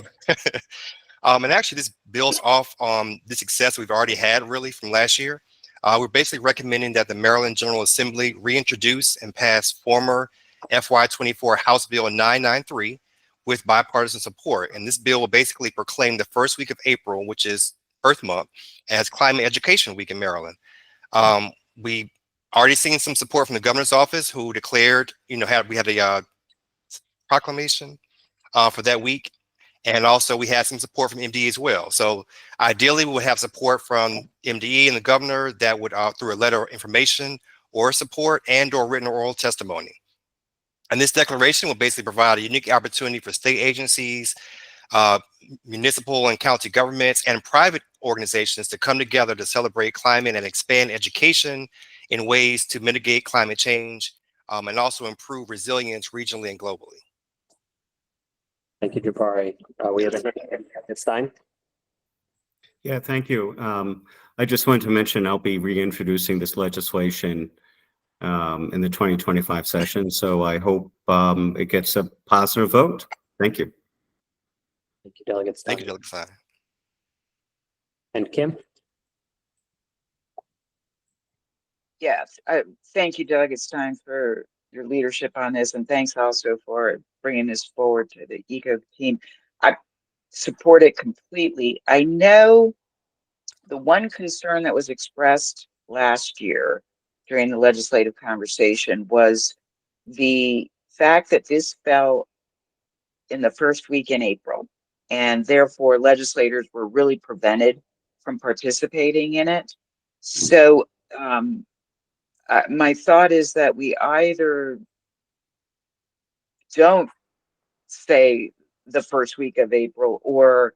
And actually this builds off the success we've already had really from last year. We're basically recommending that the Maryland General Assembly reintroduce and pass former FY24 House Bill 993 with bipartisan support. And this bill will basically proclaim the first week of April, which is Earth Month, as Climate Education Week in Maryland. We already seen some support from the governor's office, who declared, we had a proclamation for that week. And also we had some support from MDE as well. So ideally we would have support from MDE and the governor that would, through a letter of information or support and or written oral testimony. And this declaration will basically provide a unique opportunity for state agencies, municipal and county governments, and private organizations to come together to celebrate climate and expand education in ways to mitigate climate change and also improve resilience regionally and globally. Thank you, Jabari. We have a Stein. Yeah, thank you. I just wanted to mention I'll be reintroducing this legislation in the 2025 session. So I hope it gets a positive vote. Thank you. Thank you, Delegate Stein. Thank you, Delegate Stein. And Kim? Yes, thank you, Delegate Stein, for your leadership on this, and thanks also for bringing this forward to the ECO team. I support it completely. I know the one concern that was expressed last year during the legislative conversation was the fact that this fell in the first week in April, and therefore legislators were really prevented from participating in it. So my thought is that we either don't say the first week of April or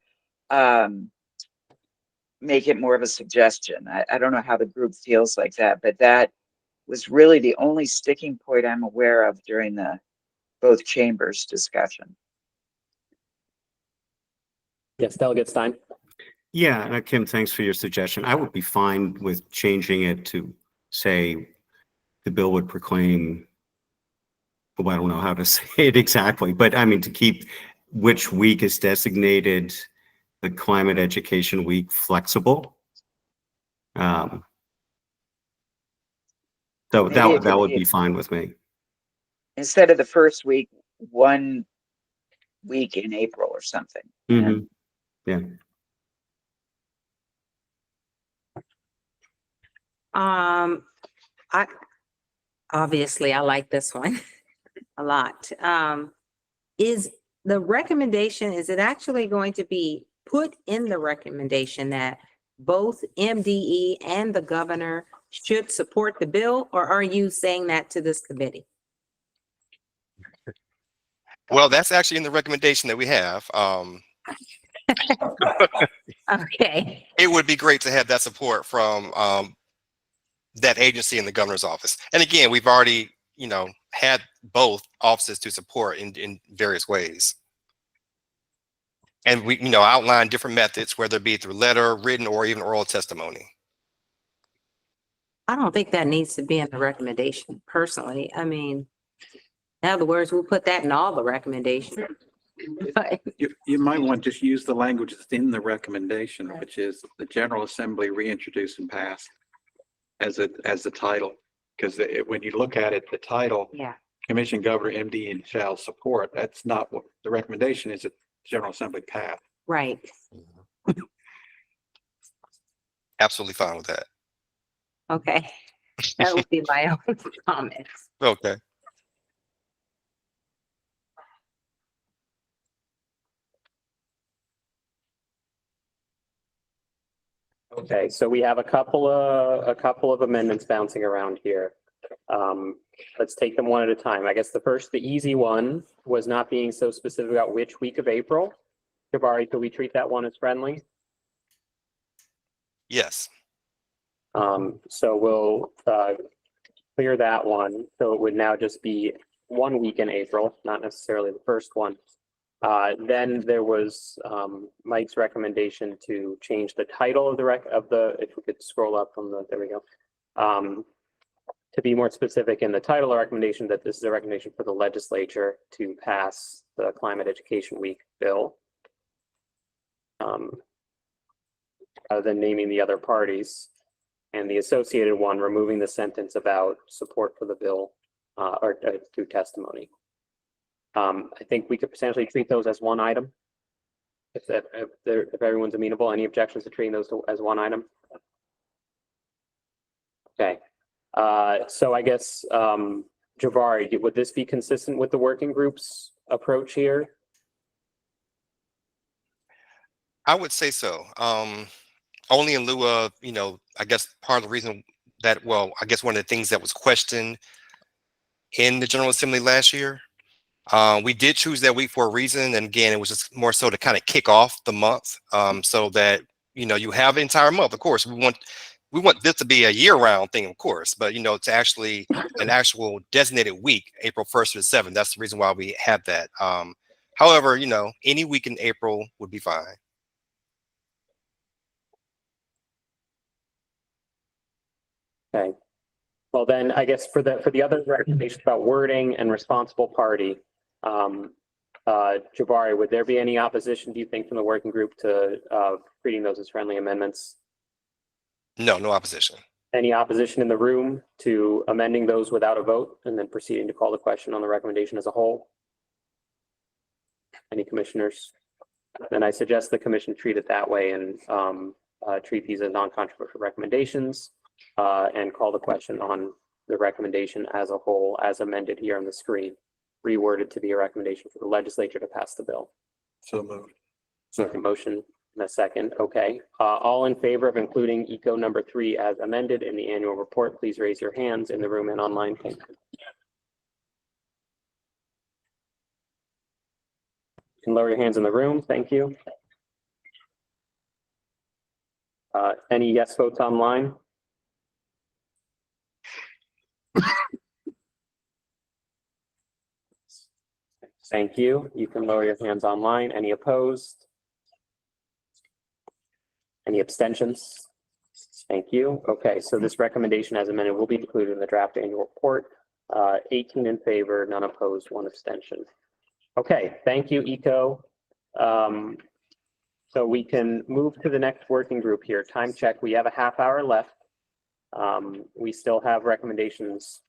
make it more of a suggestion. I don't know how the group feels like that, but that was really the only sticking point I'm aware of during the both chambers discussion. Yes, Delegate Stein. Yeah, Kim, thanks for your suggestion. I would be fine with changing it to say the bill would proclaim, well, I don't know how to say it exactly, but I mean, to keep which week is designated the Climate Education Week flexible. So that would be fine with me. Instead of the first week, 1 week in April or something. Mm-hmm. Yeah. I like this one a lot. Is the recommendation, is it actually going to be put in the recommendation that both MDE and the governor should support the bill, or are you saying that to this committee? Well, that's actually in the recommendation that we have. Okay. It would be great to have that support from that agency in the governor's office. And again, we've already, had both offices to support in various ways. And we, outline different methods, whether it be through letter, written, or even oral testimony. I don't think that needs to be in the recommendation personally. I mean, in other words, we'll put that in all the recommendations. You might want to just use the language that's in the recommendation, which is the General Assembly reintroduce and pass as the title. Because when you look at it, the title, Yeah. Commission Governor MD and shall support, that's not what the recommendation is. That General Assembly pass. Right. Absolutely fine with that. Okay. That would be my own comments. Okay. Okay, so we have a couple of amendments bouncing around here. Let's take them one at a time. I guess the easy one was not being so specific about which week of April. Jabari, could we treat that one as friendly? Yes. So we'll clear that one. So it would now just be 1 week in April, not necessarily the first one. Then there was Mike's recommendation to change the title of if we could scroll up from there we go. To be more specific in the title of recommendation, that this is a recommendation for the legislature to pass the Climate Education Week bill. Rather than naming the other parties, and the associated one removing the sentence about support for the bill or through testimony. I think we could potentially treat those as one item. If everyone's amenable, any objections to treating those as one item? Okay, so I guess, Jabari, would this be consistent with the working group's approach here? I would say so. Only in lieu of, I guess part of the reason that, well, I guess one of the things that was questioned in the General Assembly last year, we did choose that week for a reason. And again, it was just more so to kind of kick off the month, so that, you have an entire month. Of course, we want this to be a year-round thing, of course, but, it's actually an actual designated week, April 1st to the 7th. That's the reason why we have that. However, any week in April would be fine. Okay. Well, then I guess for the other recommendations about wording and responsible party, Jabari, would there be any opposition, do you think, from the working group to treating those as friendly amendments? No opposition. Any opposition in the room to amending those without a vote and then proceeding to call the question on the recommendation as a whole? Any commissioners? Then I suggest the commission treat it that way and treat these as non-controversial recommendations and call the question on the recommendation as a whole as amended here on the screen, reworded to be a recommendation for the legislature to pass the bill. So moved. Second motion and a second. Okay. All in favor of including ECO number 3 as amended in the annual report, please raise your hands in the room and online. Thank you. You can lower your hands in the room. Thank you. Any yes votes online? Thank you. You can lower your hands online. Any opposed? Any abstentions? Thank you. Okay, so this recommendation as amended will be included in the draft annual report. 18 in favor, none opposed, 1 abstention. Okay, thank you, ECO. So we can move to the next working group here. Time check. We have a half hour left. We still have recommendations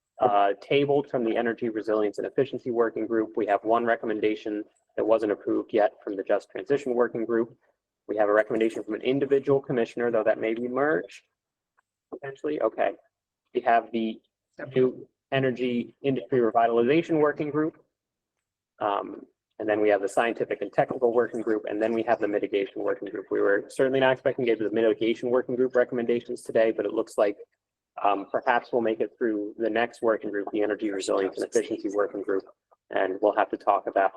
tabled from the Energy Resilience and Efficiency Working Group. We have 1 recommendation that wasn't approved yet from the Just Transition Working Group. We have a recommendation from an individual commissioner, though that may be merged potentially. Okay. We have the new Energy Industry Revitalization Working Group. And then we have the Scientific and Technical Working Group, and then we have the Mitigation Working Group. We were certainly not expecting to get to the Mitigation Working Group recommendations today, but it looks like perhaps we'll make it through the next working group, the Energy Resilience and Efficiency Working Group, and we'll have to talk about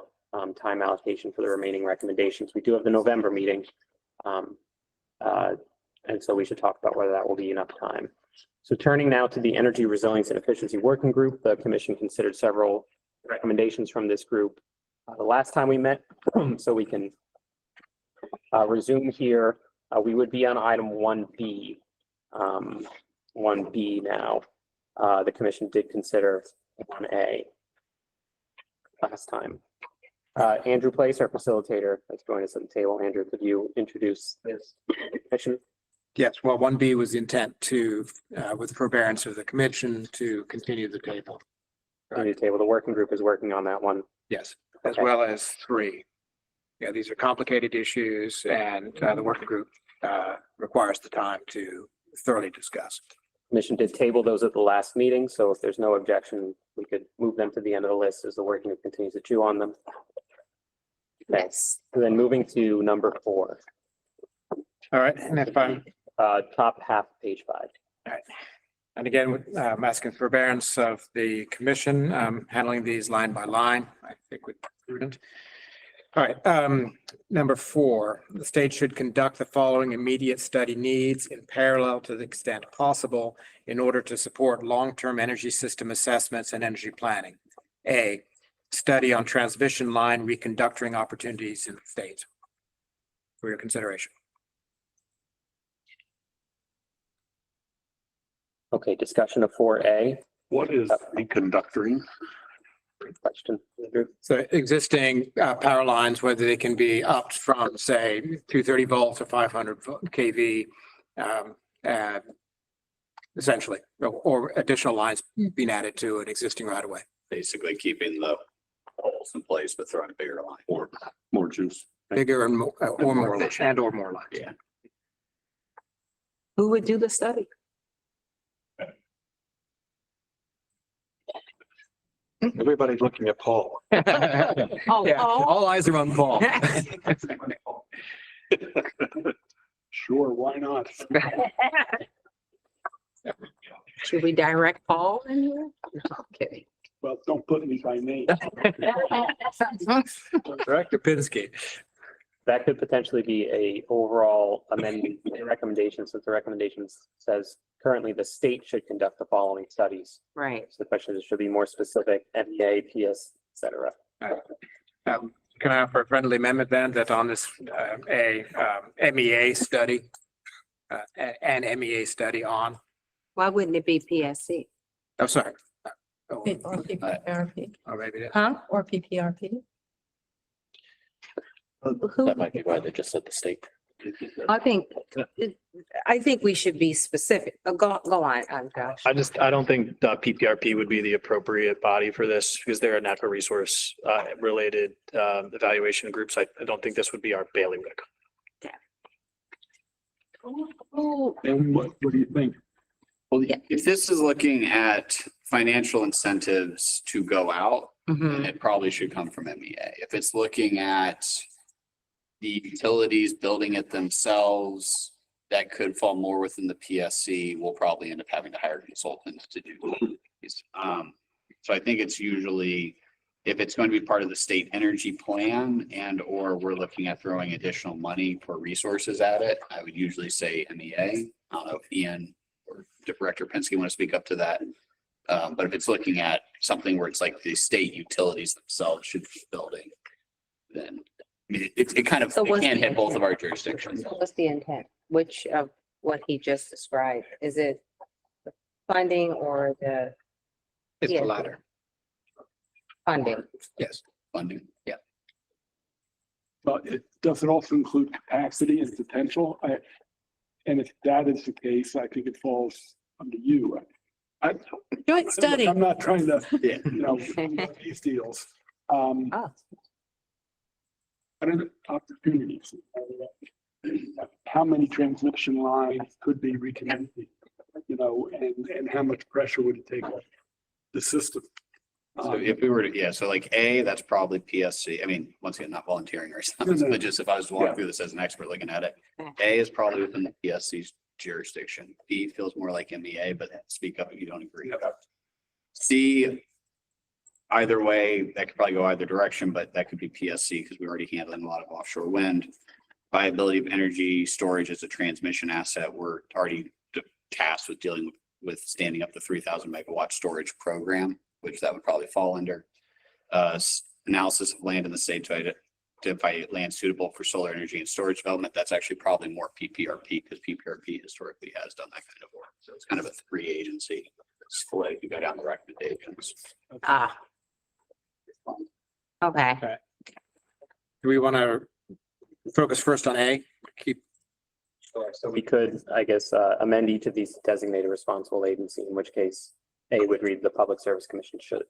time allocation for the remaining recommendations. We do have the November meeting, and so we should talk about whether that will be enough time. So turning now to the Energy Resilience and Efficiency Working Group, the Commission considered several recommendations from this group the last time we met, so we can resume here. We would be on item 1B. 1B now. The Commission did consider 1A last time. Andrew Place, our facilitator, has joined us at the table. Andrew, could you introduce this commission? Yes, well, 1B was the intent to, with forbearance of the commission, to continue the table. Continue the table. The working group is working on that one. Yes, as Okay. well as 3. Yeah, these are complicated issues and the working group requires the time to thoroughly discuss. Commission did table those at the last meeting, so if there's no objection, we could move them to the end of the list as the working group continues to chew on them. Okay. Yes. And then moving to number 4, All right, and if I'm, top half, page 5. all right. And again, I'm asking forbearance of the commission, handling these line by line, I think would be prudent. All right, number 4, the state should conduct the following immediate study needs in parallel to the extent possible in order to support long-term energy system assessments and energy planning. A, study on transmission line reconductoring opportunities in the state. For your consideration. Okay, discussion of 4A. What is reconductoring? Great question, Andrew. So existing power lines, whether they can be upped from, say, 230 volts or 500 kV, essentially, or additional lines being added to an existing right of way. Basically keeping the holes in place, but throwing a bigger line. Or more juice. Bigger and more, or more, efficient. and or more lines. Yeah. Who would do the study? Everybody's looking at Paul. Oh, Yeah, Paul? all eyes are on Paul. Sure, why not? Should we direct Paul in here? Okay. Well, don't put me by name. Director Pinsky. That could potentially be a overall amendment recommendation, since the recommendation says currently the state should conduct the following studies. Right. So the question is, should be more specific, MEA, PS, et cetera. Can I offer a friendly amendment then that on this, MEA study, an MEA study on, Why wouldn't it be PSC? oh, sorry. Or PPRP, Or maybe it is. Huh? or PPRP. Who, That might be why they just said the state. I think we should be specific. Go on, Josh. I don't think the PPRP would be the appropriate body for this because they're a natural resource related evaluation groups. I don't think this would be our bailiwick. And what do you think? Well, if this is looking at financial incentives to go out, then it probably should come from MEA. If it's looking at the utilities building it themselves, that could fall more within the PSC. We'll probably end up having to hire consultants to do these. So I think it's usually, if it's going to be part of the state energy plan and or we're looking at throwing additional money for resources at it, I would usually say MEA. I don't know if Ian or Director Pinsky want to speak up to that. But if it's looking at something where it's like the state utilities themselves should be building, then I mean, it kind of, So it what's can the hit both of intent? our jurisdictions. What's the intent? Which of what he just described? Is it the funding or the It's the Yeah. latter. funding? Yes. Funding, yeah. But does it also include capacity and potential? And if that is the case, I think it falls under you. Joint study. I'm not trying to, Yeah. these deals. Oh. What are the opportunities? How many transmission lines could be reconnected? And how much pressure would it take off the system? So if we were to, yeah, so like A, that's probably PSC. I mean, once again, not volunteering or something, but just if I was to walk through this as an expert looking at it. A is probably within the PSC's jurisdiction. B feels more like MEA, but speak up if you don't agree. C, either way, that could probably go either direction, but that could be PSC because we're already handling a lot of offshore wind. Viability of energy storage as a transmission asset, we're already tasked with dealing with standing up the 3,000 megawatt storage program, which that would probably fall under. Analysis of land in the state to identify land suitable for solar energy and storage development. That's actually probably more PPRP because PPRP historically has done that kind of work. So it's kind of a 3-agency split. You go down the recommendations. Ah. Okay. Do we want to focus first on A? Keep, So we could, I guess, amend each of these designated responsible agency, in which case A would read the Public Service Commission should.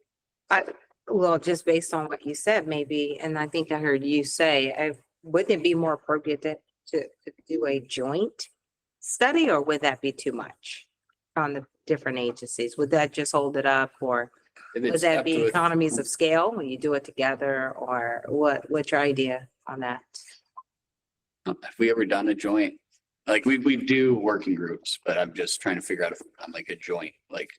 Well, just based on what you said, maybe, and I think I heard you say, wouldn't it be more appropriate to do a joint study, or would that be too much on the different agencies? Would that just hold it up, or If would it's that up be to- economies of scale when you do it together, or what's your idea on that? Have we ever done a joint? Like we do working groups, but I'm just trying to figure out if I'm like a joint, like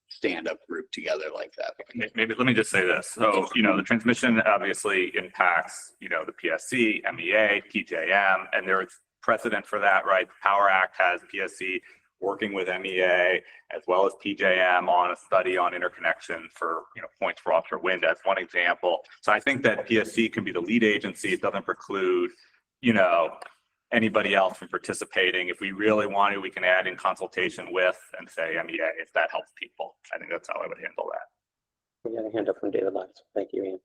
stand-up group together like that. Maybe let me just say this. So, the transmission obviously impacts, the PSC, MEA, PJM, and there is precedent for that, right? The Power Act has PSC working with MEA as well as PJM on a study on interconnection for, points for offshore wind as one example. So I think that PSC can be the lead agency. It doesn't preclude, anybody else from participating. If we really want to, we can add in consultation with and say MEA if that helps people. I think that's how I would handle that. We got a hand up from David Lux. Thank you, Ian.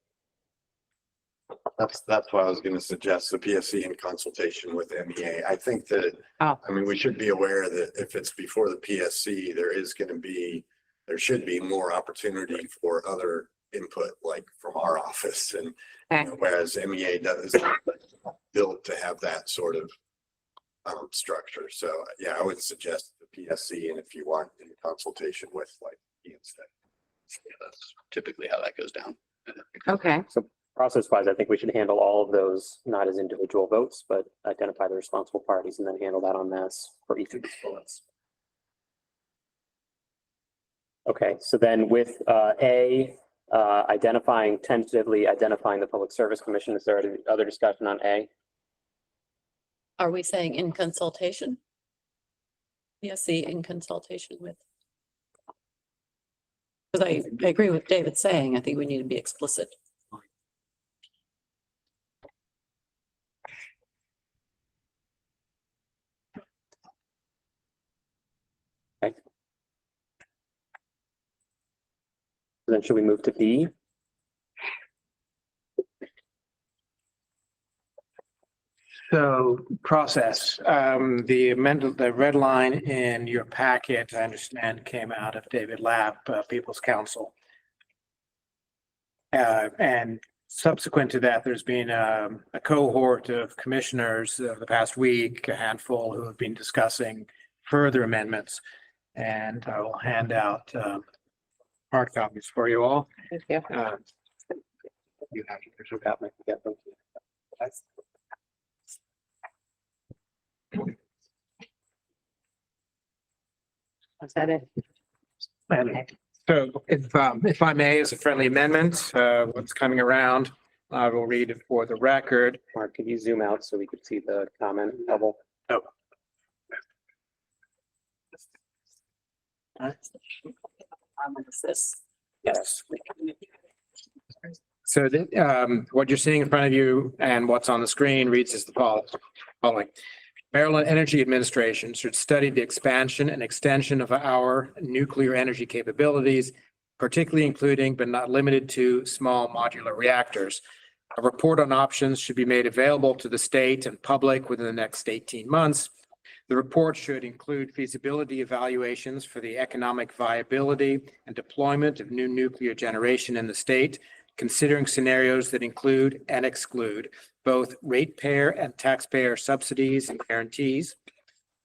That's why I was gonna suggest the PSC in consultation with MEA. I think that, Oh. I mean, we should be aware that if it's before the PSC, there should be more opportunity for other input, like from our office and Okay. whereas MEA does built to have that sort of structure. So yeah, I would suggest the PSC, and if you want in consultation with like Ian said. Yeah, that's typically how that goes down. Okay. So process-wise, I think we should handle all of those, not as individual votes, but identify the responsible parties and then handle that en masse for each of these bullets. Okay, so then with tentatively identifying the Public Service Commission, is there any other discussion on A? Are we saying in consultation? PSC in consultation with? Because I agree with David saying, I think we need to be explicit. Then should we move to B? So process, the red line in your packet, I understand, came out of David Lapp, People's Counsel. And subsequent to that, there's been a cohort of commissioners the past week, a handful who have been discussing further amendments. And I will hand out hard copies for you all. Thank you. You have to forget me. Is that it? And so if I may, as a friendly amendment, what's coming around, I will read it for the record. Mark, could you zoom out so we could see the comment bubble? Oh. Yes. So what you're seeing in front of you and what's on the screen reads as the following. Maryland Energy Administration should study the expansion and extension of our nuclear energy capabilities, particularly including but not limited to small modular reactors. A report on options should be made available to the state and public within the next 18 months. The report should include feasibility evaluations for the economic viability and deployment of new nuclear generation in the state, considering scenarios that include and exclude both ratepayer and taxpayer subsidies and guarantees.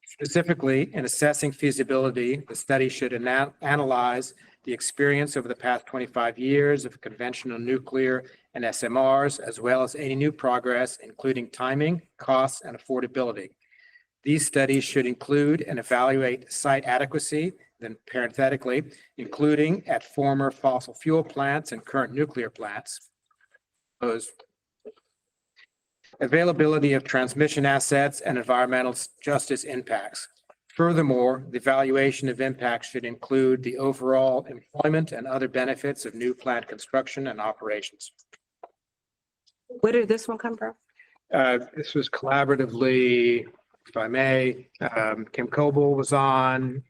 Specifically, in assessing feasibility, the study should analyze the experience over the past 25 years of conventional nuclear and SMRs, as well as any new progress, including timing, costs, and affordability. These studies should include and evaluate site adequacy, then parenthetically, including at former fossil fuel plants and current nuclear plants. Availability of transmission assets and environmental justice impacts. Furthermore, the evaluation of impacts should include the overall employment and other benefits of new plant construction and operations. Where did this one come from? This was collaboratively, if I may, Kim Coble was on,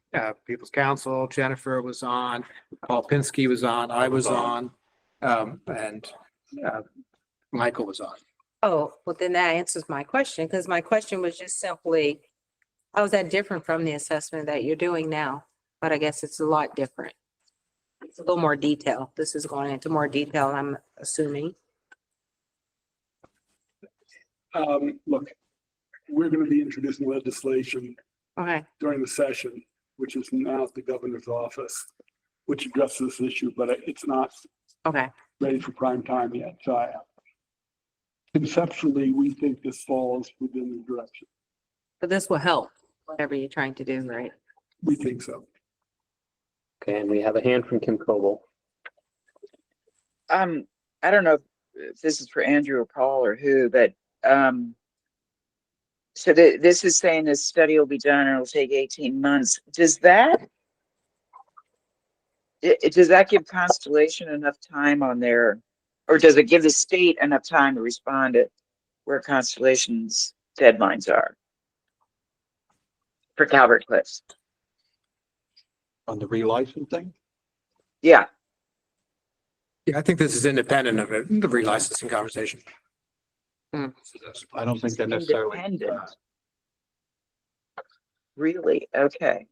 People's Counsel, Jennifer was on, Paul Pinsky was on, I was on, and Michael was on. Oh, well, then that answers my question, because my question was just simply, how is that different from the assessment that you're doing now? But I guess it's a lot different. It's a little more detail. This is going into more detail, I'm assuming. Look, we're going to be introducing legislation Okay, during the session, which is now at the governor's office, which addresses this issue, but it's not okay. ready for prime time yet. So conceptually, we think this falls within the direction. But this will help, whatever you're trying to do, right? We think so. Okay, and we have a hand from Kim Coble. I don't know if this is for Andrew or Paul or who, but so this is saying this study will be done and it'll take 18 months. Does that give Constellation enough time on their, or does it give the state enough time to respond to where Constellation's deadlines are for Calvert Cliffs? On the relicensing? Yeah. Yeah, I think this is independent of it, the relicensing conversation. I don't think that necessarily. Independent. Really? Okay.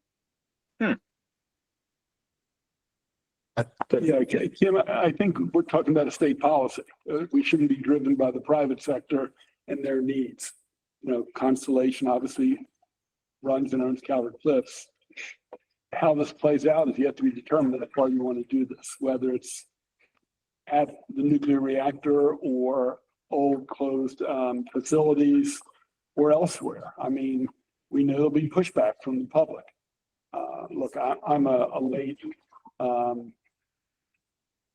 Yeah, Kim, I think we're talking about a state policy. We shouldn't be driven by the private sector and their needs. You know, Constellation obviously runs and owns Calvert Cliffs. How this plays out is yet to be determined as far as you want to do this, whether it's at the nuclear reactor or old closed facilities or elsewhere. I mean, we know there'll be pushback from the public. Look, I'm a late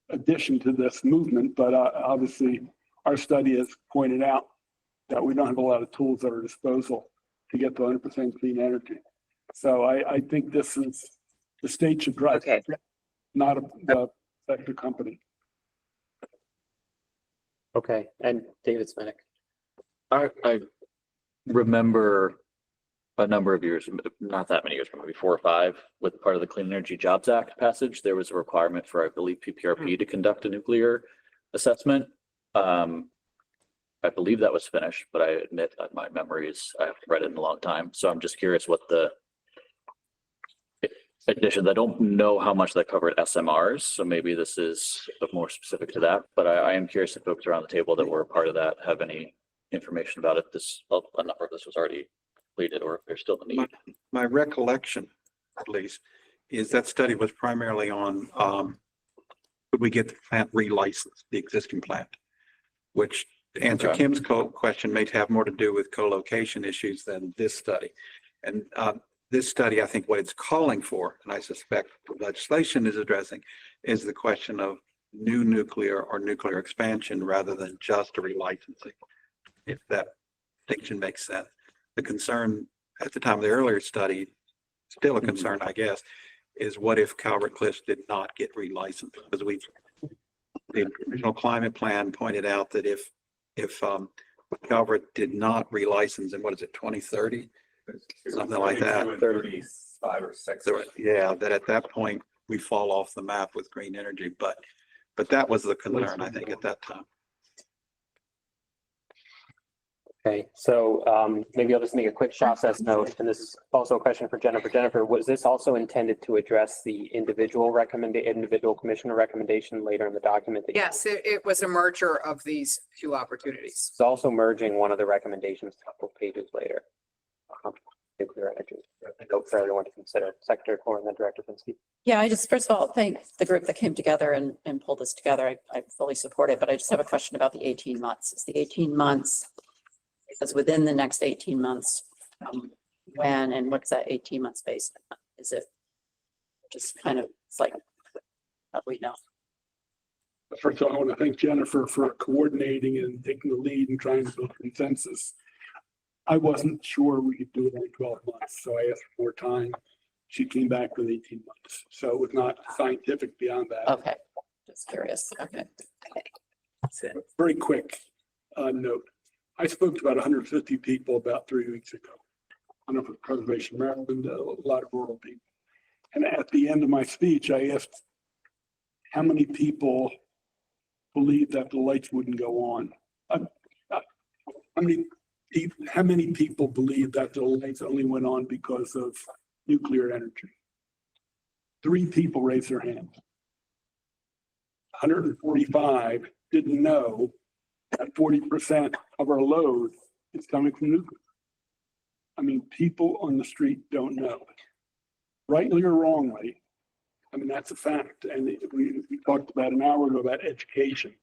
addition to this movement, but obviously our study has pointed out that we don't have a lot of tools at our disposal to get to 100% clean energy. So I think this is, the state should drive, Okay. not a sector company. Okay, and David Sminik. I remember a number of years, not that many years, maybe 4 or 5, with part of the Clean Energy Jobs Act passage, there was a requirement for, I believe, PPRP to conduct a nuclear assessment. I believe that was finished, but I admit that my memory is, I haven't read it in a long time. So I'm just curious what the additions, I don't know how much that covered SMRs. So maybe this is more specific to that, but I am curious if folks around the table that were a part of that have any information about it. A number of this was already completed, or if there's still a need. My recollection, at least, is that study was primarily on, could we get the plant relicensed, the existing plant? Which, to answer Okay. Kim's question, may have more to do with co-location issues than this study. And this study, I think what it's calling for, and I suspect the legislation is addressing, is the question of new nuclear or nuclear expansion rather than just a relicensing, if that distinction makes sense. The concern at the time of the earlier study, still a concern, I guess, is what if Calvert Cliffs did not get relicensed? Because the original climate plan pointed out that if Calvert did not relicense in, what is it, 2030? Something like that. 35 or 6. So, yeah, that at that point, we fall off the map with green energy, but that was the concern, I think, at that time. Okay, so maybe I'll just make a quick process note, and this is also a question for Jennifer. Jennifer, was this also intended to address the individual commissioner recommendation later in the document? Yes, it was a merger of these two opportunities. It's also merging one of the recommendations a couple of pages later. Nuclear energy. A note for everyone to consider. Secretary Corr and then Director Pinsky. Yeah, I just, first of all, thank the group that came together and pulled this together. I fully support it, but I just have a question about the 18 months. Is the 18 months, because within the next 18 months, when and what's that 18 months based on? Is it just kind of, it's like, how do we know? First of all, I want to thank Jennifer for coordinating and taking the lead and trying to build consensus. I wasn't sure we could do it in 12 months, so I asked for more time. She came back with 18 months, so it was not scientific beyond that. Okay, just curious. Okay. Very quick note. I spoke to about 150 people about 3 weeks ago. I don't know if Preservation Maryland, a lot of rural people. And at the end of my speech, I asked how many people believe that the lights wouldn't go on. How many people believe that the lights only went on because of nuclear energy? 3 people raised their hand. 145 didn't know that 40% of our load is coming from nuclear. I mean, people on the street don't know. Rightly or wrongly, I mean, that's a fact. And we talked about an hour ago about education.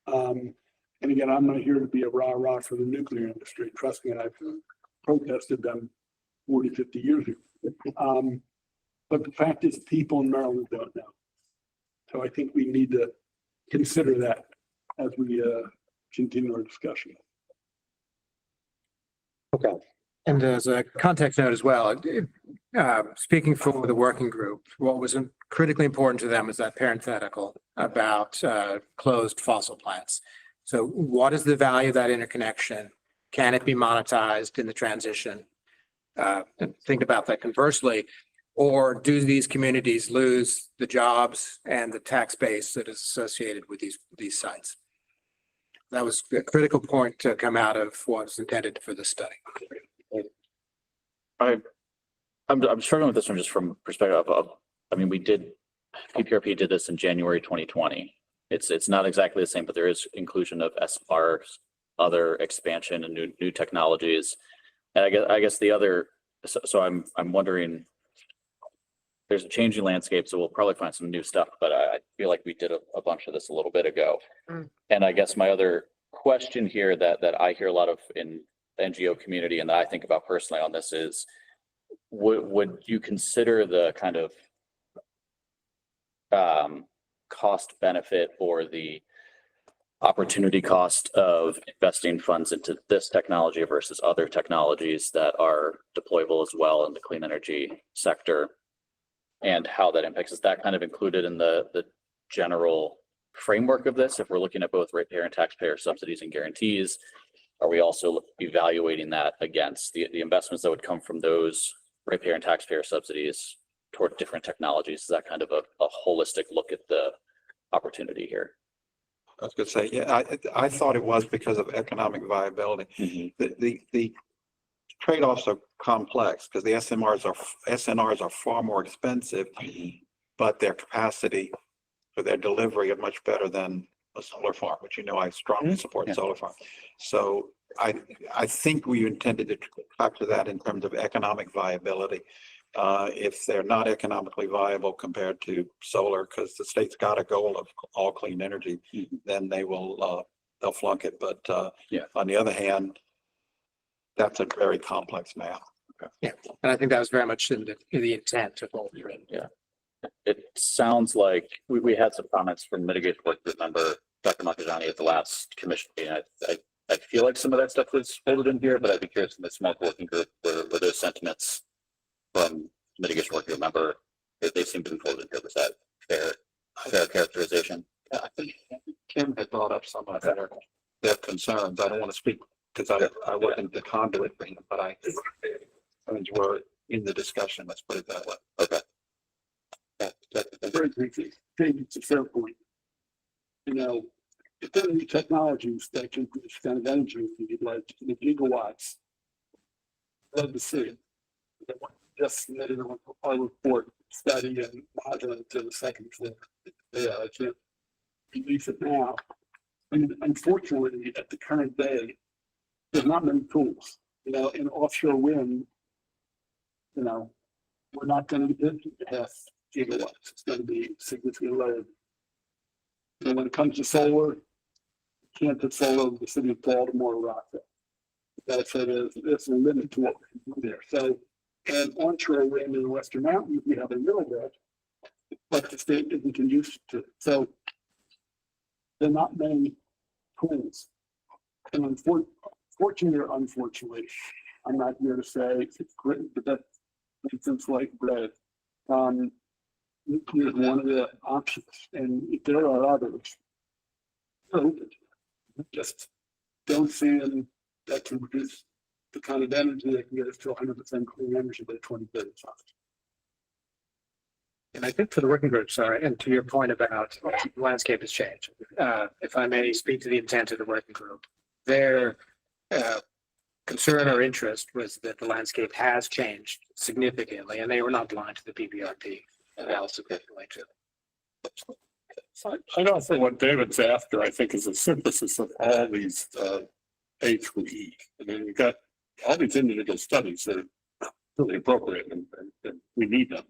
And again, I'm not here to be a rah-rah for the nuclear industry. Trust me, I've protested them 40, 50 years ago. But the fact is, people in Maryland don't know. So I think we need to consider that as we continue our discussion. Okay. And as a context note as well, speaking for the working group, what was critically important to them is that parenthetical about closed fossil plants. So what is the value of that interconnection? Can it be monetized in the transition? And think about that conversely, or do these communities lose the jobs and the tax base that is associated with these sites? That was a critical point to come out of what was intended for the study. I'm struggling with this one just from perspective of, I mean, PPRP did this in January 2020. It's not exactly the same, but there is inclusion of SMRs, other expansion and new technologies. And I guess the other, so I'm wondering, there's a changing landscape, so we'll probably find some new stuff, but I feel like we did a bunch of this a little bit ago. And I guess my other question here that I hear a lot of in the NGO community and that I think about personally on this is, would you consider the kind of cost benefit or the opportunity cost of investing funds into this technology versus other technologies that are deployable as well in the clean energy sector, and how that impacts? Is that kind of included in the general framework of this? If we're looking at both ratepayer and taxpayer subsidies and guarantees, are we also evaluating that against the investments that would come from those ratepayer and taxpayer subsidies toward different technologies? Is that kind of a holistic look at the opportunity here? I was gonna say, yeah, I thought it was because of economic viability. The trade-offs are complex because the SNRs are far more expensive, but their capacity for their delivery are much better than a solar farm, which I strongly support solar farm. So I think we intended to factor that in terms of economic viability. If they're not economically viable compared to solar, because the state's got a goal of all clean energy, then they'll flunk it. But on the other hand, that's a very complex math. Yeah, and I think that was very much in the intent of what we read. Yeah. It sounds like we had some comments from mitigation work group member Dr. Makajani at the last commission meeting. I feel like some of that stuff was folded in here, but I'd be curious in the small working group were those sentiments from mitigation work group member, they seem to be folded in here. Was that fair characterization? Yeah, I think Kim had brought up some of their concerns. I don't want to speak because I wasn't the conduit for him, but I were in the discussion. Let's put it that way. Okay. Very briefly, it's a fair point. If there are new technologies that can produce kind of energy, like the gigawatts, I'd love to see it. Just submitted a report study and modeling to the second floor. Yeah, I can't release it now. And unfortunately, at the current day, there's not many tools. In offshore wind, we're not going to get past gigawatts. It's going to be significantly lower. And when it comes to solar, you can't put solar in the city of Baltimore or Rockville. That's there's a limit to what we can do there. So, and onshore wind in the Western Mountains, we have a little bit, but the state isn't conducive to it. So there are not many tools. And unfortunately or unfortunately, I'm not here to say it's great, but that makes sense like bread. Nuclear is one of the options, and if there are others, just don't see them that can produce the kind of energy that can get us to 100% clean energy by 2035. And I think for the working groups, and to your point about the landscape has changed, if I may speak to the intent of the working group, their concern or interest was that the landscape has changed significantly, and they were not blind to the PPRP analysis. I don't think what David's after, I think, is a synthesis of all these A through E. I mean, you've got all these individual studies that are really appropriate and we need them.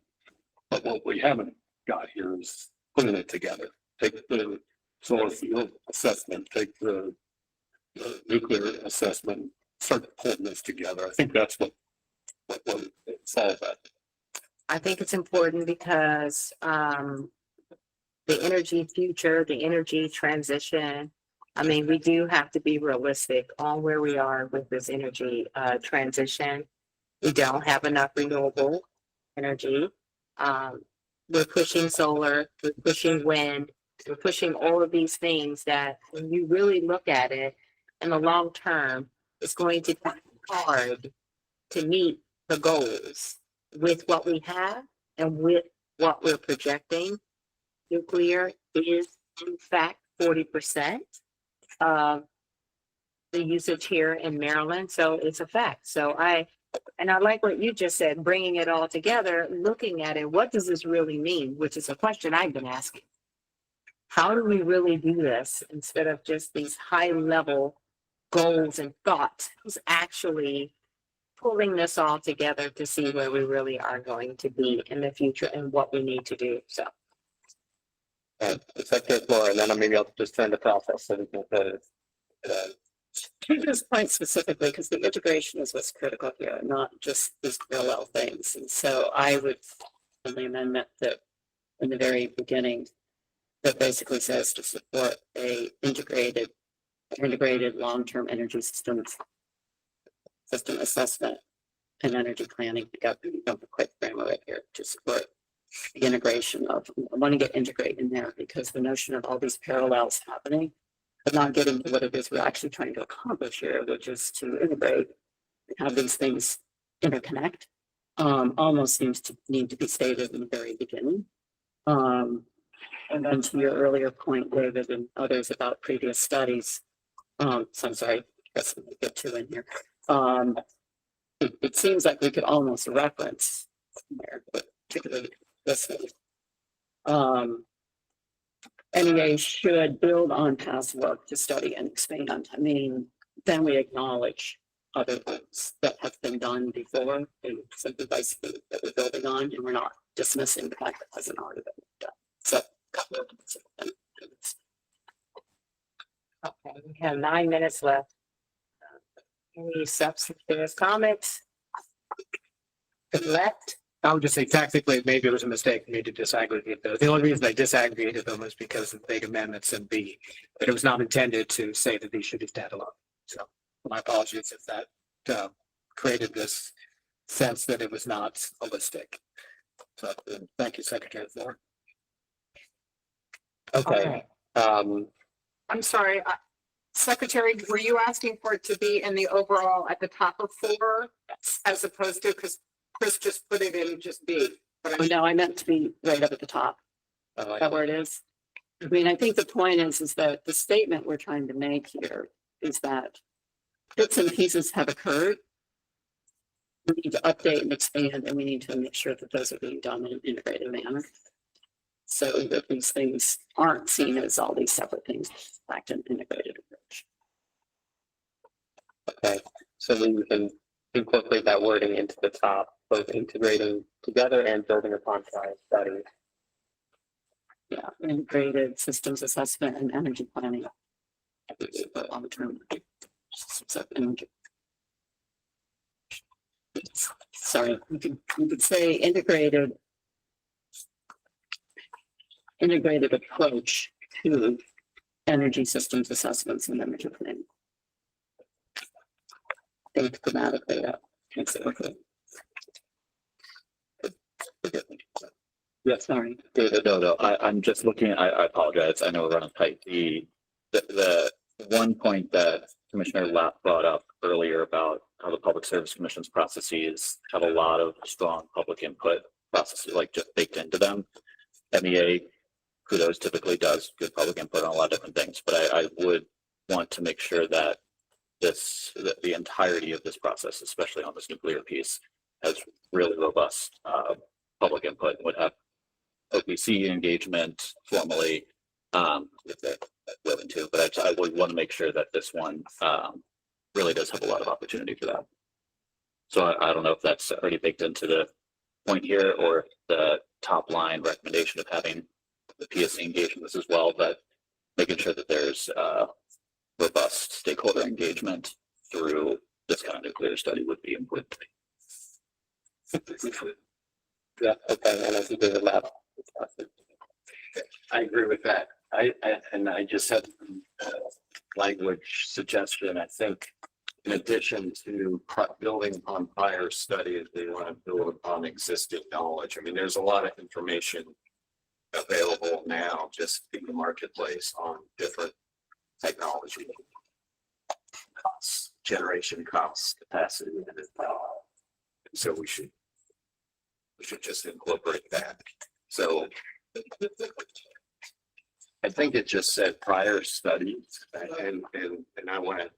But what we haven't got here is putting it together. Take the solar field assessment, take the nuclear assessment, start pulling this together. I think that's what it's all about. I think it's important because the energy future, the energy transition, I mean, we do have to be realistic on where we are with this energy transition. We don't have enough renewable energy. We're pushing solar, we're pushing wind, we're pushing all of these things that when you really look at it in the long term, it's going to be hard to meet the goals with what we have and with what we're projecting. Nuclear is in fact 40% of the usage here in Maryland, so it's a fact. So I like what you just said, bringing it all together, looking at it, what does this really mean? Which is a question I've been asking. How do we really do this instead of just these high level goals and thoughts? Who's actually pulling this all together to see where we really are going to be in the future and what we need to do, so. Secretary Flora, and then maybe I'll just turn to process so we can, To this point specifically, because the integration is what's critical here, not just these parallel things. And so I would, on the amendment that in the very beginning, that basically says to support a integrated long-term energy system assessment and energy planning. We got a quick framework right here to support the integration of, I want to get integrate in there because the notion of all these parallels happening, but not getting to what it is we're actually trying to accomplish here, which is to integrate, have these things interconnect, almost seems to need to be stated in the very beginning. And then to your earlier point, David, and others about previous studies, so I'm sorry, I guess I'm gonna get two in here. It seems like we could almost reference there, but particularly this one. NEA should build on past work to study and expand. I mean, then we acknowledge other things that have been done before and some advice that we're building on, and we're not dismissing the fact that hasn't already been done. So, couple of things. Okay, we have 9 minutes left. Any substantive comments? Left? I would just say tactically, maybe it was a mistake for me to disaggregate those. The only reason I disaggregated them was because of big amendments and B, but it was not intended to say that these should be standalone. So my apologies if that created this sense that it was not holistic. So thank you, Secretary Flora. okay. I'm sorry, Secretary, were you asking for it to be in the overall at the top of 4 as opposed to, because Chris just put it in just B? Oh, no, I meant to be right up at the top. Is that where it is? I mean, I think the point is that the statement we're trying to make here is that bits and pieces have occurred. We need to update and expand, and we need to make sure that those are being done in an integrated manner. So that these things aren't seen as all these separate things, in fact, an integrated approach. Okay, so we can incorporate that wording into the top, both integrating together and building upon prior studies. Yeah, integrated systems assessment and energy planning. Long term. Sorry, you could say integrated approach to energy systems assessments and energy planning. Think grammatically that makes it okay. Yeah, sorry. No, I'm just looking, I apologize. I know we're running tight. The one point that Commissioner Lapp brought up earlier about how the Public Service Commission's processes have a lot of strong public input processes, like just baked into them. MEA, kudos, typically does good public input on a lot of different things, but I would want to make sure that the entirety of this process, especially on this nuclear piece, has really robust public input and would have OPC engagement formally too, but I would want to make sure that this one really does have a lot of opportunity for that. So I don't know if that's already baked into the point here or the top line recommendation of having the PSC engagement as well, but making sure that there's robust stakeholder engagement through this kind of nuclear study would be important to me. Yeah, okay, and I think there's a lab. I agree with that. I just had language suggestion. I think in addition to building upon prior studies, they want to build upon existing knowledge. I mean, there's a lot of information available now just in the marketplace on different technology costs, generation costs, capacity, and so we should just incorporate that. So I think it just said prior studies, and I want to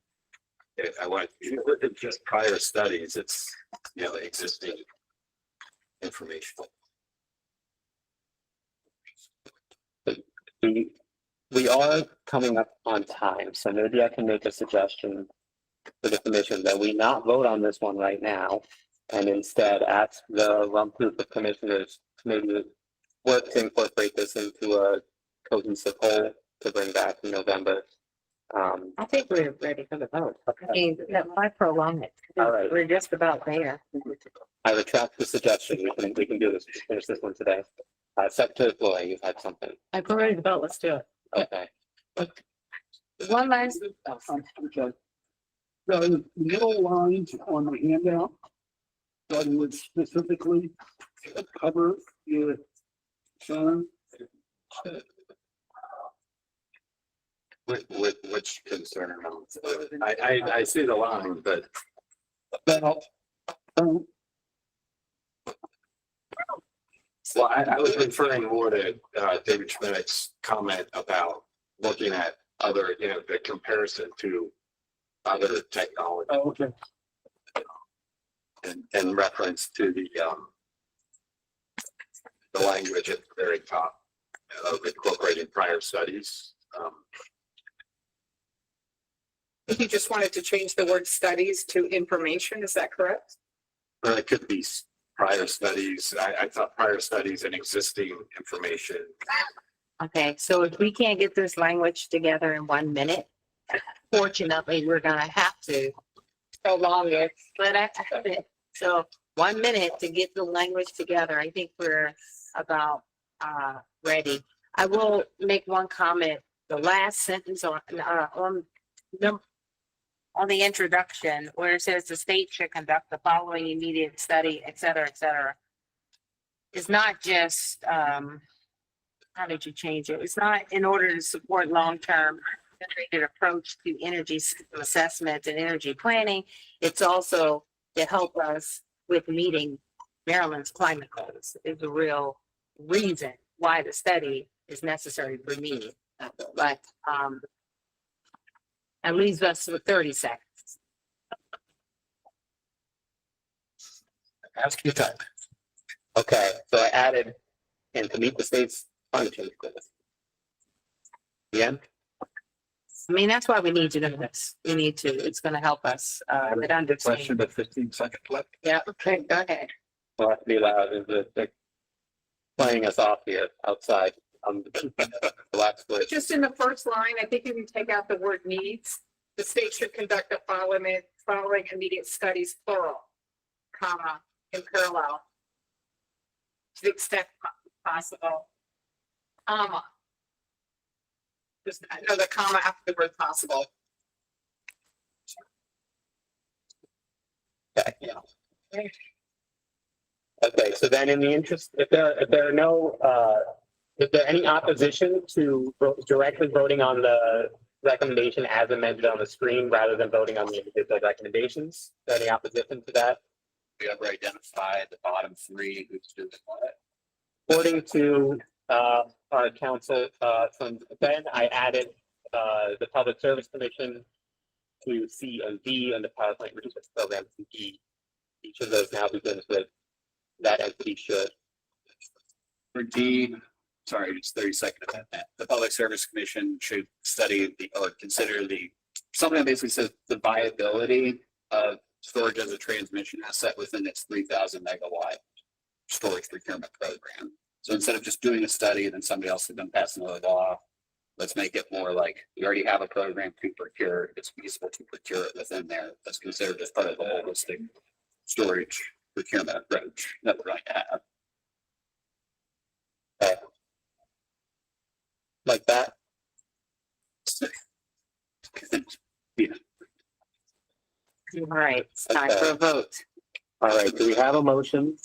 I want, if you look at just prior studies, it's, existing information. We are coming up on time, so maybe I can make a suggestion to the commission that we not vote on this one right now, and instead ask the rump group of commissioners to maybe work to incorporate this into a cohesive whole to bring back in November. I think we're ready for the vote. Okay. I mean, why prolong it? All right. We're just about there. I retract the suggestion. We can do this, finish this one today. Secretary Floyd, you had something. I've already voted, let's do it. Okay. One last, Okay. The middle lines on the handout, that would specifically cover your concern. Which concern? I see the line, but. Well, I was referring more to David Schmidt's comment about looking at other, the comparison to other technology. Oh, okay. In reference to the language at the very top of incorporating prior studies. You just wanted to change the word studies to information, is that correct? It could be prior studies. I thought prior studies and existing information. okay, so if we can't get this language together in 1 minute, fortunately, we're gonna have to prolong it, but so 1 minute to get the language together. I think we're about ready. I will make one comment. The last sentence on the introduction where it says the state should conduct the following immediate study, et cetera, is not just, how did you change it? It's not in order to support long-term integrated approach to energy system assessment and energy planning. It's also to help us with meeting Maryland's climate goals is the real reason why the study is necessary for me. But, that leaves us with 30 seconds. Ask your time. Okay, so I added, and to meet the state's climate change goals. Again, I mean, that's why we need to do this. We need to, it's gonna help us, with understanding. Question, but 15 seconds left. Yeah, okay, go ahead. we'll have to be loud. They're playing us off here outside. Relax, please. Just in the first line, I think you can take out the word needs. The state should conduct the following immediate studies, plural, comma, in parallel. To the extent possible, comma. Just another comma after the word possible. Okay, yeah. Okay, so then in the interest, if there are no, if there any opposition to directly voting on the recommendation as amended on the screen rather than voting on the individual recommendations, is there any opposition to that? We ever identified the bottom three who's doing what? According to our council from Ben, I added the Public Service Commission to C and D and the Power Plant Research Program to E. Each of those now begins with that entity should. For D, sorry, just 30-second amendment. The Public Service Commission should study or consider something that basically says the viability of storage as a transmission asset within its 3,000 megawatt storage procurement program. So instead of just doing a study and then somebody else is going to pass another law, let's make it more like we already have a program to procure. It's feasible to procure it within there. That's considered as part of the holistic storage procurement approach that we're going to have. Like that? Yeah. All right, it's time for a vote. All right, do we have a motion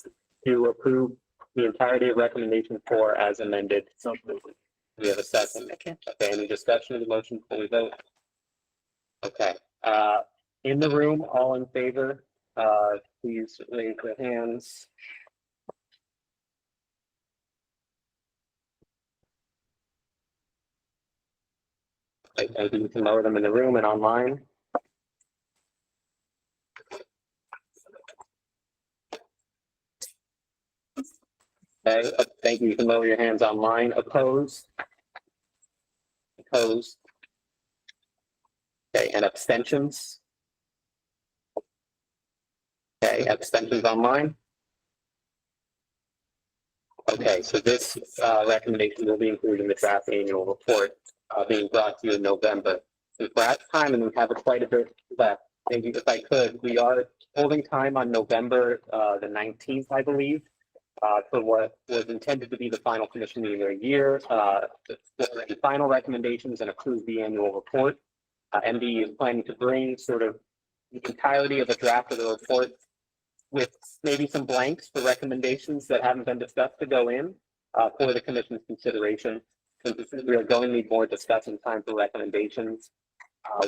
to approve the entirety of recommendation 4 as amended? So do we have a second? Okay, any discussion of the motion before we vote? Okay, in the room, all in favor, please raise your hands. I think we can lower them in the room and online. Thank you. You can lower your hands online. Opposed? Opposed? Okay, and abstentions? Okay, abstentions online? Okay, so this recommendation will be included in the draft annual report being brought to you in November. Since we're at time and we have quite a bit left, maybe if I could, we are holding time on November the 19th, I believe, for what was intended to be the final commission meeting of the year, the final recommendations and approve the annual report. MD is planning to bring sort of the entirety of a draft of the report with maybe some blanks for recommendations that haven't been discussed to go in for the commission's consideration. Since we are going to need more discussion time for recommendations,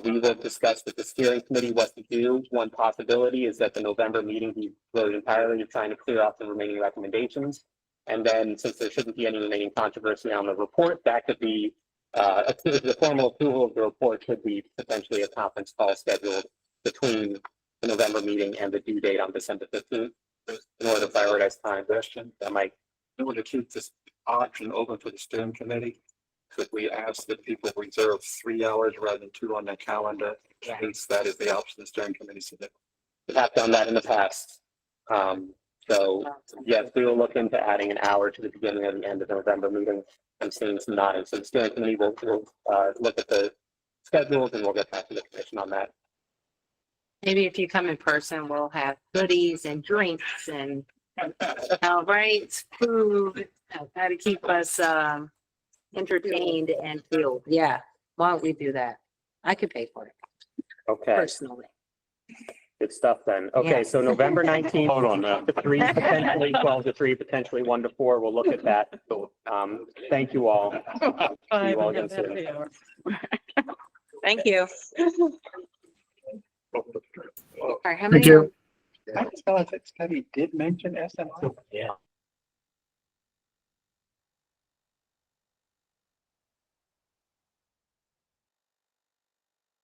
we will discuss with the steering committee what to do. One possibility is that the November meeting be voted entirely trying to clear off the remaining recommendations. And then since there shouldn't be any remaining controversy on the report, that could be the formal approval of the report could be potentially a conference call scheduled between the November meeting and the due date on December 15th in order to prioritize time. Question, That might, in order to keep this option open for the steering committee, could we ask that people reserve 3 hours rather than 2 on their calendar? In case that is the option the steering committee submit. we have done that in the past. So yes, we will look into adding an hour to the beginning and the end of the November meeting. I'm seeing some nodding. So the steering committee will look at the schedules and we'll get back to the commission on that. Maybe if you come in person, we'll have goodies and drinks and, all right, food, how to keep us, entertained and fueled. Yeah, why don't we do that? I could pay for it Okay, personally. good stuff then. Okay, Yeah. so November 19th. Hold on that. To 3, potentially 12 to 3, potentially 1 to 4. We'll look at that. Thank you all. See you all again soon. Thank you. All right, how Thank many? you. That study did mention SMI. Yeah.